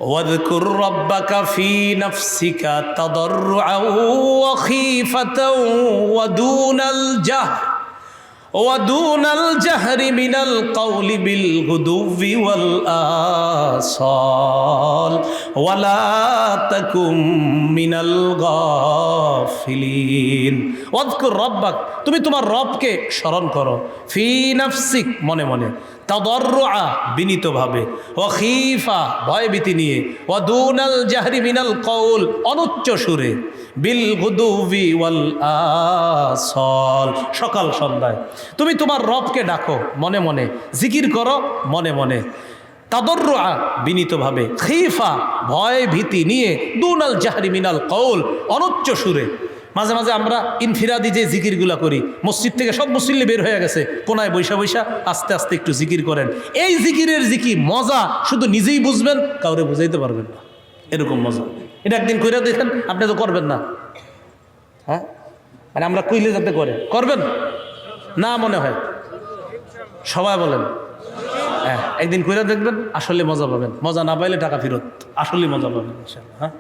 Speaker 1: ওয়াযকুর রাব্বাকা ফি নাফসিকা তাদাররুআন ওয়া খীফাতান ওয়া দুনাল জাহরি মিনাল কওলি বিল গুদুবি ওয়াল আসাল ওয়ালা তাকুম মিনাল গাফিলিন। ওয়াযকুর রাব্বাক, তুমি তোমার রবকে স্মরণ করো, ফি নাফসিক মনে মনে, তাদাররুআ বিনীতভাবে, ওয়া খীফা ভয়ভীতি নিয়ে, ওয়া দুনাল জাহরি মিনাল কওল অনুচ্চ সুরে, বিল গুদুবি ওয়াল আসাল সকাল সন্ধ্যায় তুমি তোমার রবকে ডাকো মনে মনে, জিকির করো মনে মনে, তাদাররুআ বিনীতভাবে, খীফা ভয় ভীতি নিয়ে, দুনাল জাহরি মিনাল কওল অনুচ্চ সুরে। মাঝে মাঝে আমরা ইনফিরাদি যে জিকিরগুলা করি, মসজিদ থেকে সব মুসল্লি বের হয়ে গেছে, কোনায় বৈশা বৈশা আস্তে আস্তে একটু জিকির করেন। এই জিকিরের জিকির মজা শুধু নিজেই বুঝবেন, কাউরে বুঝাইতে পারবেন না, এরকম মজা। এটা একদিন কইরা দেখেন, আপনি তো করবেন না। হ্যাঁ, মানে আমরা কইলে যাতে করবেন না মনে হয়, সবাই বলেন হ্যাঁ, একদিন কইরা দেখবেন, আসলে মজা পাবেন। মজা না পাইলে টাকা ফেরত, আসলে মজা পাবেন ইনশাআল্লাহ। হ্যাঁ,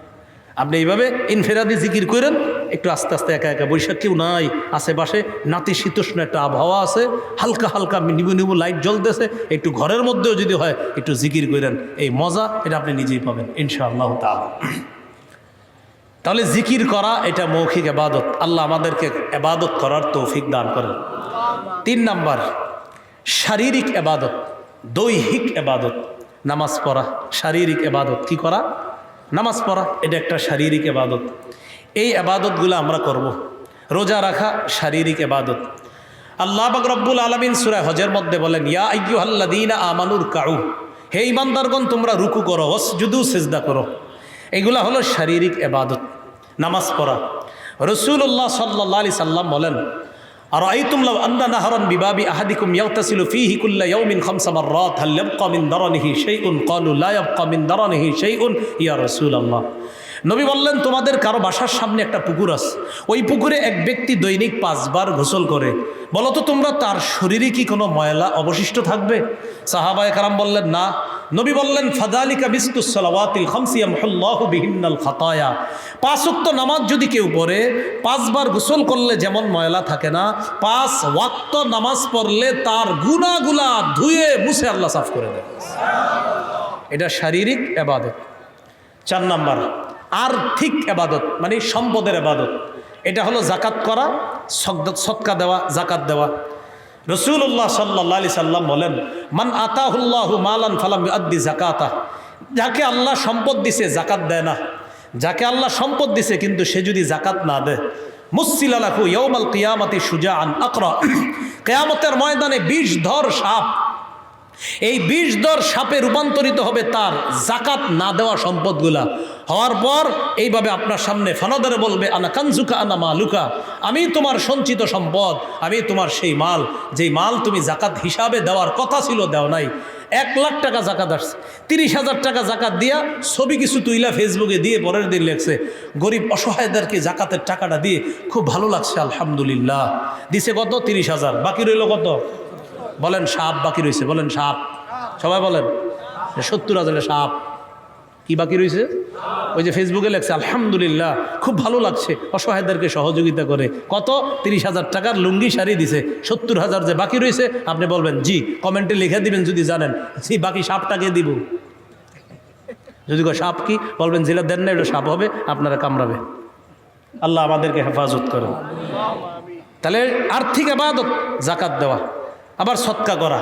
Speaker 1: আপনি এইভাবে ইনফিরাদি জিকির করেন, একটু আস্তে আস্তে একা একা, বৈশাখ কেউ নাই, আশেপাশে নাতিশীতোষ্ণ একটা আবহাওয়া আছে, হালকা হালকা নিবু নিবু লাইট জ্বলতেছে, একটু ঘরের মধ্যেও যদি হয় একটু জিকির করেন, এই মজা এটা আপনি নিজেই পাবেন ইনশাআল্লাহ তাআলা। তাহলে জিকির করা এটা মৌখিক ইবাদত। আল্লাহ আমাদেরকে ইবাদত করার তৌফিক দান করেন। 3 নাম্বার শারীরিক ইবাদত, দৈহিক ইবাদত। নামাজ পড়া শারীরিক ইবাদত। কি করা? নামাজ পড়া, এটা একটা শারীরিক ইবাদত। এই ইবাদতগুলো আমরা করব। রোজা রাখা শারীরিক ইবাদত। আল্লাহ পাক রব্বুল আলামিন সূরা হজের মধ্যে বলেন, ইয়া আইয়ুহাল্লাযীনা আমানুর কাউ, হে ঈমানদারগণ তোমরা রুকু করো, ওয়াসজুদু সিজদা করো। এগুলা হলো শারীরিক ইবাদত। নামাজ পড়া। রাসূলুল্লাহ সাল্লাল্লাহু আলাইহি সাল্লাম বলেন, আর আইতুম লাউ আন্না নাহরান বিবাবি আহাদিকুম ইয়াগতাসিলু ফীহি কুল্লা ইয়াউমিন খামসা মাররাত হাল ইয়াবকা মিন দারানিহি শাইউন ক্বালু লা ইয়াবকা মিন দারানিহি শাইউন ইয়া রাসূলুল্লাহ। নবী বললেন, তোমাদের কারো বাসার সামনে একটা পুকুর আছে, ওই পুকুরে এক ব্যক্তি দৈনিক 5 বার গোসল করে, বলো তো তোমরা তার শরীরে কি কোনো ময়লা অবশিষ্ট থাকবে? সাহাবায়ে কেরাম বললেন, না। নবী বললেন, ফাযালিকা মিসলুস সালাওয়াতিল খামসি ইয়ামহুল্লাহু বিহিন্নাল খাতায়া। 5 ওয়াক্ত নামাজ যদি কেউ পড়ে, 5 বার গোসল করলে যেমন ময়লা থাকে না, 5 ওয়াক্ত নামাজ পড়লে তার গুনাহগুলা ধুয়ে মুছে আল্লাহ সাফ করে দেয়। এটা শারীরিক ইবাদত। 4 নাম্বার আর্থিক ইবাদত, মানে সম্পদের ইবাদত। এটা হলো যাকাত করা, সদকা দেওয়া, যাকাত দেওয়া। রাসূলুল্লাহ সাল্লাল্লাহু আলাইহি সাল্লাম বলেন, মান আতাহুল্লাহু মালান ফালাম ইউআদ্দি যাকাতা। যাকে আল্লাহ সম্পদ দিছে যাকাত দেয় না, যাকে আল্লাহ সম্পদ দিছে কিন্তু সে যদি যাকাত না দেয়, মুসিলা লাহু ইয়াউমাল কিয়ামাতি শুজাআন আকরা। কিয়ামতের ময়দানে 20 ধর সাপ, এই 20 ধর সাপে রূপান্তরিত হবে তার যাকাত না দেওয়া সম্পদগুলা। হওয়ার পর এইভাবে আপনার সামনে ফানাদারে বলবে, আনা কানজুকা আনা মালুকা, আমি তোমার সঞ্চিত সম্পদ, আমি তোমার সেই মাল, যেই মাল তুমি যাকাত হিসাবে দেওয়ার কথা ছিল দেও নাই। 1 লাখ টাকা যাকাত আসছে, 30,000 টাকা যাকাত দিয়া ছবি কিছু তুইলা ফেসবুকে দিয়ে পরের দিন লেখছে, গরিব অসহায়দেরকে যাকাতের টাকাটা দিয়ে খুব ভালো লাগছে আলহামদুলিল্লাহ। দিছে কত? 30,000। বাকি রইল কত? বলেন সাপ বাকি রয়েছে, বলেন সাপ, সবাই বলেন 70,000 সাপ। কি বাকি রয়েছে? ওই যে ফেসবুকে লেখছে আলহামদুলিল্লাহ খুব ভালো লাগছে, অসহায়দেরকে সহযোগিতা করে। কত? 30,000 টাকার লুঙ্গি শাড়ি দিছে। 70,000 যে বাকি রয়েছে, আপনি বলবেন জি, কমেন্টে লিখে দিবেন যদি জানেন, জি বাকি সাপটাকে দিব। যদি সাপ কি বলবেন, যেটা দেন না এটা সাপ হবে, আপনারা কামড়াবে। আল্লাহ আমাদেরকে হেফাজত করেন। তাহলে আর্থিক ইবাদত যাকাত দেওয়া, আবার সদকা করা।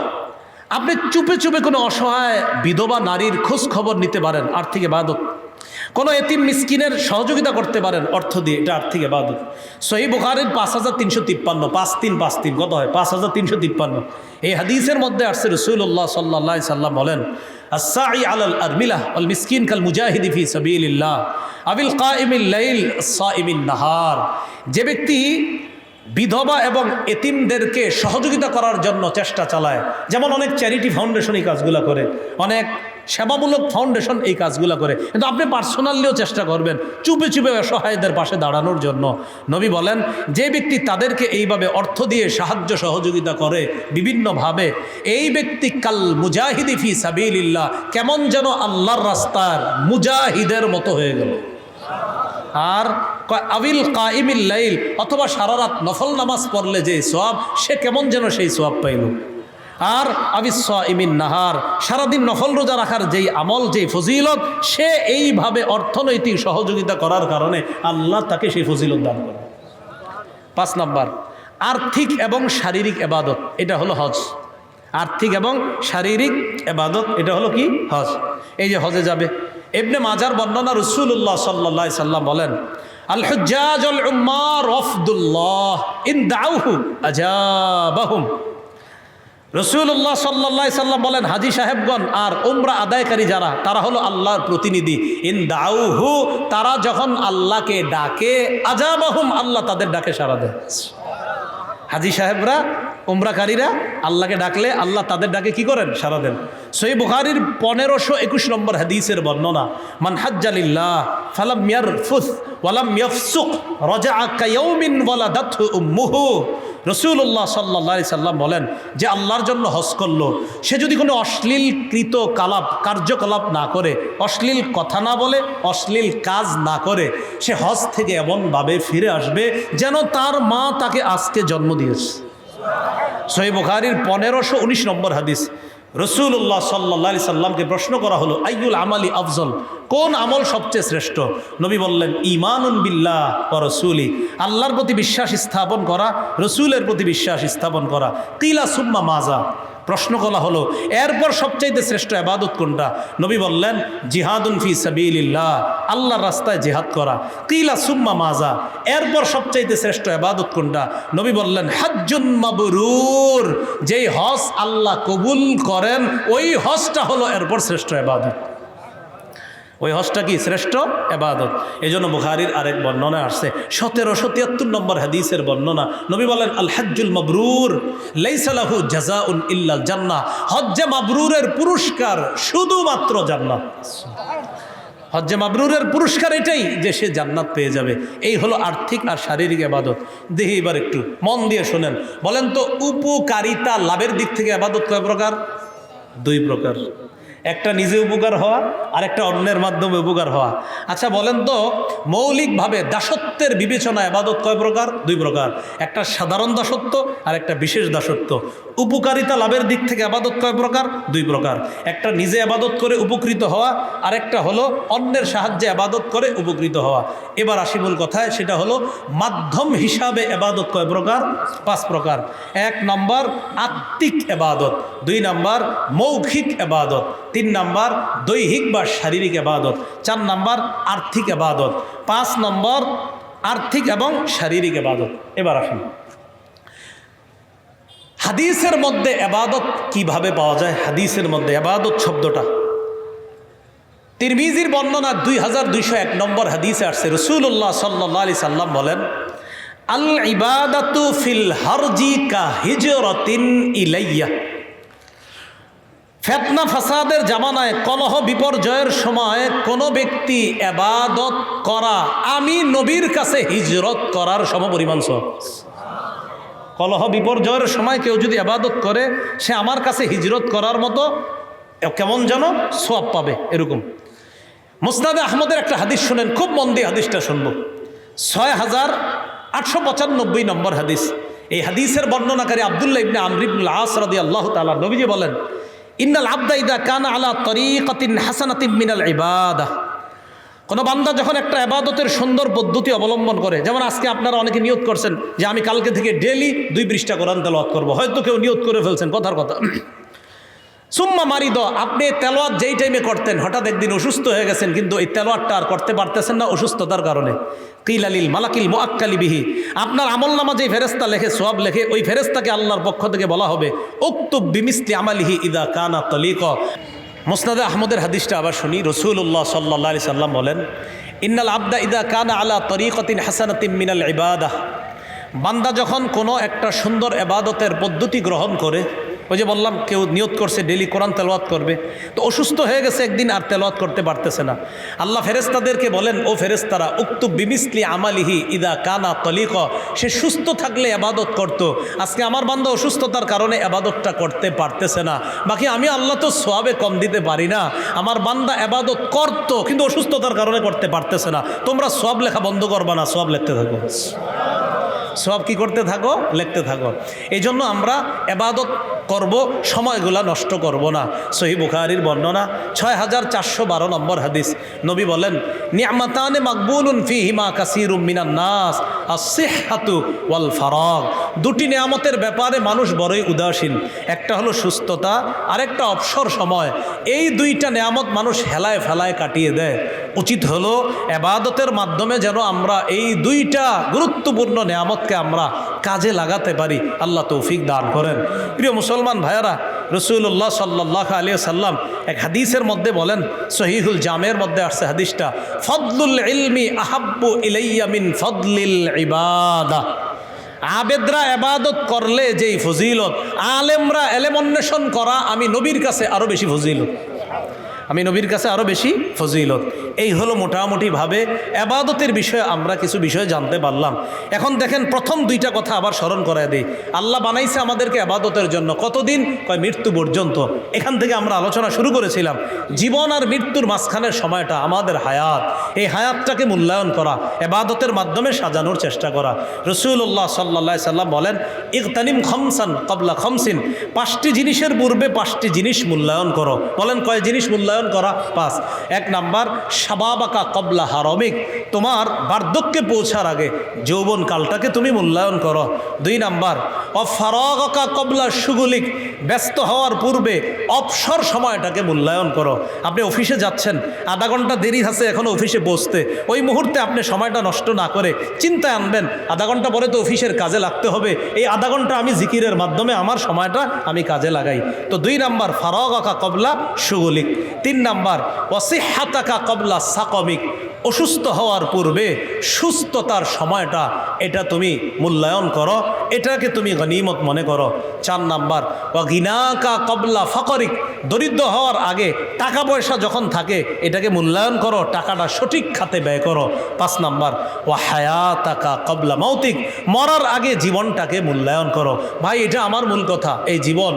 Speaker 1: আপনি চুপে চুপে কোনো অসহায় বিধবা নারীর খোঁজ খবর নিতে পারেন, আর্থিক ইবাদত। কোনো এতিম মিসকিনের সহযোগিতা করতে পারেন অর্থ দিয়ে, এটা আর্থিক ইবাদত। সহিহ বুখারীর 5353, 5353 কত হয়? 5353। এই হাদিসের মধ্যে আসছে রাসূলুল্লাহ সাল্লাল্লাহু আলাইহি সাল্লাম বলেন, আস-সাঈ আলাল আরমিলাহ ওয়াল মিসকিন কাল মুজাহিদি ফি সাবিলিল্লাহ আবিল কাইমিল লাইল সাইমিন নাহার। যে ব্যক্তি বিধবা এবং এতিমদেরকে সহযোগিতা করার জন্য চেষ্টা চালায়, যেমন অনেক চ্যারিটি ফাউন্ডেশন এই কাজগুলো করে, অনেক সেবামূলক ফাউন্ডেশন এই কাজগুলো করে, কিন্তু আপনি পার্সোনালিও চেষ্টা করবেন চুপে চুপে অসহায়দের পাশে দাঁড়ানোর জন্য। নবী বলেন, যে ব্যক্তি তাদেরকে এইভাবে অর্থ দিয়ে সাহায্য সহযোগিতা করে বিভিন্নভাবে, এই ব্যক্তি কাল মুজাহিদি ফি সাবিলিল্লাহ, কেমন যেন আল্লাহর রাস্তার মুজাহিদের মতো হয়ে গেল। আর আবিল কাইমিল লাইল, অথবা সারা রাত নফল নামাজ পড়লে যে সওয়াব, সে কেমন যেন সেই সওয়াব পাইল। আর আবিস সাইমিন নাহার, সারাদিন নফল রোজা রাখার যেই আমল, যেই ফজিলত, সে এইভাবে অর্থনৈতিক সহযোগিতা করার কারণে আল্লাহ তাকে সেই ফজিলত দান করে। 5 নাম্বার আর্থিক এবং শারীরিক ইবাদত, এটা হলো হজ। আর্থিক এবং শারীরিক ইবাদত, এটা হলো কি? হজ। এই যে হজে যাবে, ইবনে মাজার বর্ণনা, রাসূলুল্লাহ সাল্লাল্লাহু আলাইহি সাল্লাম বলেন, আল হুজ্জাজ আল উম্মার ওয়াফদুল্লাহ ইন দাউহু আজাবাহুম। রাসূলুল্লাহ সাল্লাল্লাহু আলাইহি সাল্লাম বলেন, হাজী সাহেবগণ আর উমরা আদায়কারী যারা, তারা হলো আল্লাহর প্রতিনিধি। ইন দাউহু, তারা যখন আল্লাহকে ডাকে, আজাবাহুম, আল্লাহ তাদের ডাকে সাড়া দেয়। হাজী সাহেবরা, উমরাকারীরা আল্লাহকে ডাকলে আল্লাহ তাদের ডাকে কি করেন? সাড়া দেন। সহিহ বুখারীর 1521 নম্বর হাদিসের বর্ণনা, মান হাজ্জা লিল্লাহ ফালাম ইয়ারফুস ওয়ালাম ইয়াফসুক রাজাআ কায়াউমিন ওয়ালাদাতহু উম্মুহু। রাসূলুল্লাহ সাল্লাল্লাহু আলাইহি সাল্লাম বলেন, যে আল্লাহর জন্য হজ করলো, সে যদি কোনো অশ্লীলকৃত কার্যকলাপ না করে, অশ্লীল কথা না বলে, অশ্লীল কাজ না করে, সে হজ থেকে এমনভাবে ফিরে আসবে যেন তার মা তাকে আজকে জন্ম দিয়েছে। সহিহ বুখারীর 1519 নম্বর হাদিস। রাসূলুল্লাহ সাল্লাল্লাহু আলাইহি সাল্লামকে প্রশ্ন করা হলো, আইয়ুল আমালি আফজল, কোন আমল সবচেয়ে শ্রেষ্ঠ? নবী বললেন, ঈমানুন বিল্লাহ ওয়া রাসূলি, আল্লাহর প্রতি বিশ্বাস স্থাপন করা, রাসূলের প্রতি বিশ্বাস স্থাপন করা। কিলা সুম্মা মাজা, প্রশ্ন করা হলো এরপর সবচাইতে শ্রেষ্ঠ ইবাদত কোনটা? নবী বললেন, জিহাদুন ফি সাবিলিল্লাহ, আল্লাহর রাস্তায় জিহাদ করা। কিলা সুম্মা মাজা, এরপর সবচাইতে শ্রেষ্ঠ ইবাদত কোনটা? নবী বললেন, হজ্জুন মাবরুর, যেই হজ আল্লাহ কবুল করেন, ওই হজটা হলো এরপর শ্রেষ্ঠ ইবাদত। ওই হজটা কি শ্রেষ্ঠ এবাদত। এই জন্য বুখারীর আরেক বর্ণনা আসছে 1773 নম্বর হাদিসের বর্ণনা, নবী বলেন আল হজ্জুল মাবরুর লাইসা লাহু জাযাউন ইল্লাল জান্নাহ, হজ্জে মাবরুরের পুরস্কার শুধুমাত্র জান্নাত। হজ্জে মাবরুরের পুরস্কার এটাই যে সে জান্নাত পেয়ে যাবে। এই হলো আর্থিক আর শারীরিক ইবাদত। দেখি এবার একটু মন দিয়ে শোনেন, বলেন তো উপকারিতা লাভের দিক থেকে ইবাদত কয় প্রকার? 2 প্রকার। একটা নিজে উপকার হওয়া আর একটা অন্যের মাধ্যমে উপকার হওয়া। আচ্ছা বলেন তো মৌলিকভাবে দাসত্বের বিবেচনায় ইবাদত কয় প্রকার? 2 প্রকার। একটা সাধারণ দাসত্ব আর একটা বিশেষ দাসত্ব। উপকারিতা লাভের দিক থেকে ইবাদত কয় প্রকার? 2 প্রকার। একটা নিজে ইবাদত করে উপকৃত হওয়া আর একটা হলো অন্যের সাহায্যে ইবাদত করে উপকৃত হওয়া। এবার আসি মূল কথায়, সেটা হলো মাধ্যম হিসাবে ইবাদত কয় প্রকার? 5 প্রকার। 1 নম্বর আত্মিক ইবাদত, 2 নম্বর মৌখিক ইবাদত, 3 নম্বর দৈহিক বা শারীরিক ইবাদত, 4 নম্বর আর্থিক ইবাদত, 5 নম্বর আর্থিক এবং শারীরিক ইবাদত। এবার আসুন হাদিসের মধ্যে ইবাদত কিভাবে পাওয়া যায়। হাদিসের মধ্যে ইবাদত শব্দটা তিরমিজির বর্ণনা 2201 নম্বর হাদিসে আসছে, রাসূলুল্লাহ সাল্লাল্লাহু আলাইহি সাল্লাম বলেন আল ইবাদাতু ফিল হারজি কা হিজরাতিন ইলাইয়া। ফিতনা ফাসাদের জামানায়, কলহ বিপর্যয়ের সময় কোনো ব্যক্তি ইবাদত করা আমি নবীর কাছে হিজরত করার সমপরিমাণ সওয়াব। কলহ বিপর্যয়ের সময় কেউ যদি ইবাদত করে সে আমার কাছে হিজরত করার মতো কেমন যেন সওয়াব পাবে, এরকম। মুসনাদে আহমদের একটা হাদিস শুনেন, খুব মন দিয়ে হাদিসটা শুনবো। 6895 নম্বর হাদিস। এই হাদিসের বর্ণনাকারী আব্দুল্লাহ ইবনে আমর ইবনুল আস রাদিয়াল্লাহু তাআলা, নবীজি বলেন ইন্নাল আবদা ইযা কানা আলা তরিকাতিন হাসানাতিন মিনাল ইবাদাহ। কোনো বান্দা যখন একটা ইবাদতের সুন্দর পদ্ধতি অবলম্বন করে, যেমন আজকে আপনারা অনেকে নিয়ত করছেন যে আমি কালকে থেকে ডেইলি 2 পৃষ্ঠা কোরআন তেলাওয়াত করব, হয়তো কেউ নিয়ত করে ফেলছেন, কথার কথা। সুম্মা মারিদ, আপনি তেলাওয়াত যেই টাইমে করতেন হঠাৎ একদিন অসুস্থ হয়ে গেছেন, কিন্তু এই তেলাওয়াতটা আর করতে পারতেছেন না অসুস্থতার কারণে। কিলালিল মালাকিল মুআক্কালি বিহি, আপনার আমলনামা যেই ফেরেশতা লেখে, সওয়াব লেখে, ওই ফেরেশতাকে আল্লাহর পক্ষ থেকে বলা হবে উকতুব বিমিসলি আমালিহি ইযা কানা তালিকা। মুসনাদে আহমদের হাদিসটা আবার শুনি, রাসূলুল্লাহ সাল্লাল্লাহু আলাইহি সাল্লাম বলেন ইন্নাল আবদা ইযা কানা আলা তরিকাতিন হাসানাতিন মিনাল ইবাদাহ। বান্দা যখন কোনো একটা সুন্দর ইবাদতের পদ্ধতি গ্রহণ করে, ওই যে বললাম কেউ নিয়ত করছে ডেলি কোরআন তেলাওয়াত করবে, তো অসুস্থ হয়ে গেছে একদিন আর তেলাওয়াত করতে পারতেছে না, আল্লাহ ফেরেশতাদেরকে বলেন ও ফেরেশতারা উকতুব বিমিসলি আমালিহি ইদা কানা তলিকা, সে সুস্থ থাকলে ইবাদত করত, আজকে আমার বান্দা অসুস্থতার কারণে ইবাদতটা করতে পারতেছে না, বাকি আমি আল্লাহ তো সওয়াবে কম দিতে পারি না, আমার বান্দা ইবাদত করত কিন্তু অসুস্থতার কারণে করতে পারতেছে না, তোমরা সওয়াব লেখা বন্ধ করবা না, সওয়াব লিখতে থাকো, সওয়াব কি করতে থাকো? লিখতে থাকো। এই জন্য আমরা ইবাদত করব, সময়গুলা নষ্ট করব না। সহিহ বুখারীর বর্ণনা 6412 নম্বর হাদিস, নবী বলেন নি'মাতানে মাকবুলুন ফীহিমা কাসীরুম মিনান নাস আস-সিহহাতু ওয়াল ফারাগ। 2টি নিয়ামতের ব্যাপারে মানুষ বড়ই উদাসীন, একটা হলো সুস্থতা আর একটা অবসর সময়। এই 2টা নিয়ামত মানুষ হেলায় ফেলায় কাটিয়ে দেয়। উচিত হলো ইবাদতের মাধ্যমে যেন আমরা এই 2টা গুরুত্বপূর্ণ নিয়ামতকে আমরা কাজে লাগাতে পারি। আল্লাহ তৌফিক দান করেন। প্রিয় মুসলমান ভাইয়ারা, রাসূলুল্লাহ সাল্লাল্লাহু আলাইহি সাল্লাম এক হাদিসের মধ্যে বলেন, সহিহুল জামের মধ্যে আসছে হাদিসটা, ফদলুল ইলমি আহাব্বু ইলাইয়া মিন ফদলিল ইবাদা। আবেদরা ইবাদত করলে যেই ফজিলত, আলেমরা ইলম অন্বেষণ করা আমি নবীর কাছে আরো বেশি ফজিলত, আমি নবীর কাছে আরো বেশি ফজিলত। এই হলো মোটামুটিভাবে ইবাদতের বিষয়ে আমরা কিছু বিষয় জানতে পারলাম। এখন দেখেন প্রথম 2টা কথা আবার স্মরণ করায় দিই। আল্লাহ বানাইছে আমাদেরকে ইবাদতের জন্য, কতদিন? কয় মৃত্যু পর্যন্ত। এখান থেকে আমরা আলোচনা শুরু করেছিলাম, জীবন আর মৃত্যুর মাঝখানের সময়টা আমাদের হায়াত, এই হায়াতটাকে মূল্যায়ন করা, ইবাদতের মাধ্যমে সাজানোর চেষ্টা করা। রাসূলুল্লাহ সাল্লাল্লাহু আলাইহি সাল্লাম বলেন ইগতানিম খামসান ক্বাবলা খামসিন, 5টি জিনিসের পূর্বে 5টি জিনিস মূল্যায়ন করো। বলেন কয় জিনিস মূল্যায়ন করা? 5। 1 নাম্বার শাবাবাকা ক্বাবলা হারামিক, তোমার বার্ধক্যে পৌঁছার আগে যৌবন কালটাকে তুমি মূল্যায়ন করো। 2 নাম্বার অফারাগাকা ক্বাবলা শুগুলিক, ব্যস্ত হওয়ার পূর্বে অবসর সময়টাকে মূল্যায়ন করো। আপনি অফিসে যাচ্ছেন, আধা ঘন্টা দেরি আছে এখনো অফিসে পৌঁছতে, ওই মুহূর্তে আপনি সময়টা নষ্ট না করে চিন্তায় আনবেন আধা ঘন্টা পরে তো অফিসের কাজে লাগতে হবে, এই আধা ঘন্টা আমি জিকিরের মাধ্যমে আমার সময়টা আমি কাজে লাগাই। তো 2 নাম্বার ফারাগাকা ক্বাবলা শুগুলিক। 3 নাম্বার ওয়াসিহাতাকা ক্বাবলা সাকমিক, অসুস্থ হওয়ার পূর্বে সুস্থতার সময়টা এটা তুমি মূল্যায়ন করো, এটাকে তুমি গনিমত মনে করো। 4 নাম্বার ওয়াগিনাকা ক্বাবলা ফাকরিক, দরিদ্র হওয়ার আগে টাকা পয়সা যখন থাকে এটাকে মূল্যায়ন করো, টাকাটা সঠিক খাতে ব্যয় করো। 5 নাম্বার ওয়া হায়াতাকা ক্বাবলা মাউতিক, মরার আগে জীবনটাকে মূল্যায়ন করো। ভাই এটা আমার মূল কথা, এই জীবন,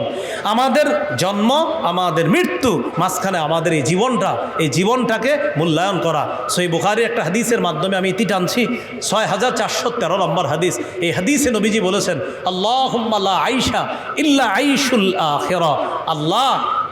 Speaker 1: আমাদের জন্ম, আমাদের মৃত্যু, মাঝখানে আমাদের এই জীবনটাকে মূল্যায়ন করা। সহিহ বুখারী একটা হাদিসের মাধ্যমে আমি ইতি টানছি, 6413 নম্বর হাদিস। এই হাদিসে নবীজি বলেছেন, আল্লাহুম্মা লা আইশা ইল্লা আইশুল আখিরা, আল্লাহ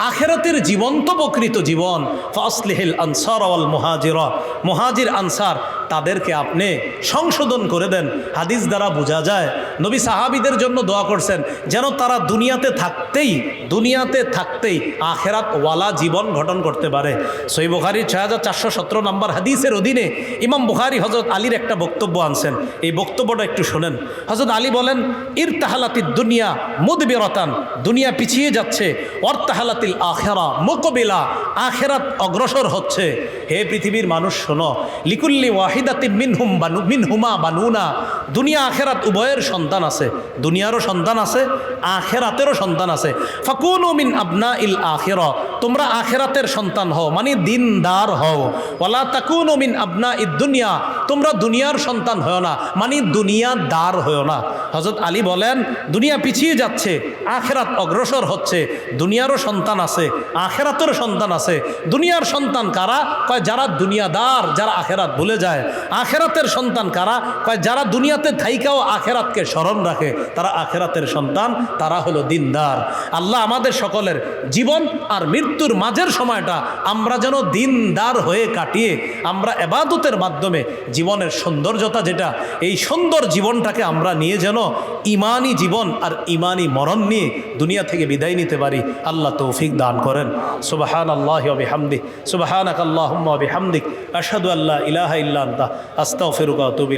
Speaker 1: আখিরাতের জীবন তো প্রকৃত জীবন। ফাসলিহিল আনসার ওয়াল মুহাজিরা, মুহাজির আনসার তাদেরকে আপনি সংশোধন করে দেন। হাদিস দ্বারা বোঝা যায় নবী সাহাবীদের জন্য দোয়া করছেন যেন তারা দুনিয়াতে থাকতেই আখিরাত ওয়ালা জীবন গঠন করতে পারে। সহিহ বুখারীর 6417 নম্বর হাদিসের অধীনে ইমাম বুখারী হযরত আলীর একটা বক্তব্য আনছেন, এই বক্তব্যটা একটু শোনেন। হযরত আলী বলেন, ইরতাহালাতিদ দুনিয়া মুদবিরাতান, দুনিয়া পিছিয়ে যাচ্ছে, ওয়ারতাহালাতিল আখিরা মুকবিলা, আখিরাত অগ্রসর হচ্ছে। হে পৃথিবীর মানুষ শোনো, লিকুল্লি ওয়াহিদাতিন মিনহুমা বানুনা, দুনিয়া আখিরাত উভয়ের সন্তান আছে, দুনিয়ারও সন্তান আছে, আখিরাতেরও সন্তান আছে। ফাকুনু মিন আবনাইল আখিরা, তোমরা আখিরাতের সন্তান হও, মানে দিনদার হও। ওয়ালা তাকুনু মিন আবনাইদ দুনিয়া, তোমরা দুনিয়ার সন্তান হও না, মানে দুনিয়াদার হও না। হযরত আলী বলেন, দুনিয়া পিছিয়ে যাচ্ছে, আখিরাত অগ্রসর হচ্ছে, দুনিয়ারও সন্তান আছে, আখিরাতেরও সন্তান আছে। দুনিয়ার সন্তান কারা? কয় যারা দুনিয়াদার, যারা আখিরাত ভুলে যায়। আখিরাতের সন্তান কারা? কয় যারা দুনিয়াতে থাইকাও আখিরাতকে স্মরণ রাখে, তারা আখিরাতের সন্তান, তারা হলো দিনদার। আল্লাহ আমাদের সকলের জীবন আর মৃত্যুর মাঝের সময়টা আমরা যেন দিনদার হয়ে কাটিয়ে আমরা ইবাদতের মাধ্যমে জীবনের সৌন্দর্যতা যেটা, এই সুন্দর জীবনটাকে আমরা নিয়ে যেন ঈমানি জীবন আর ঈমানি মরণ নিয়ে দুনিয়া থেকে বিদায় নিতে পারি। আল্লাহ তৌফিক দান করেন। সুবহানাল্লাহি ওয়া বিহামদিহি, সুবহানাকাল্লাহুম্মা ওয়া বিহামদিক, আশহাদু আল্লা ইলাহা ইল্লা আনতা, আস্তাগফিরুকা ওয়া আতুবু ইলাইক।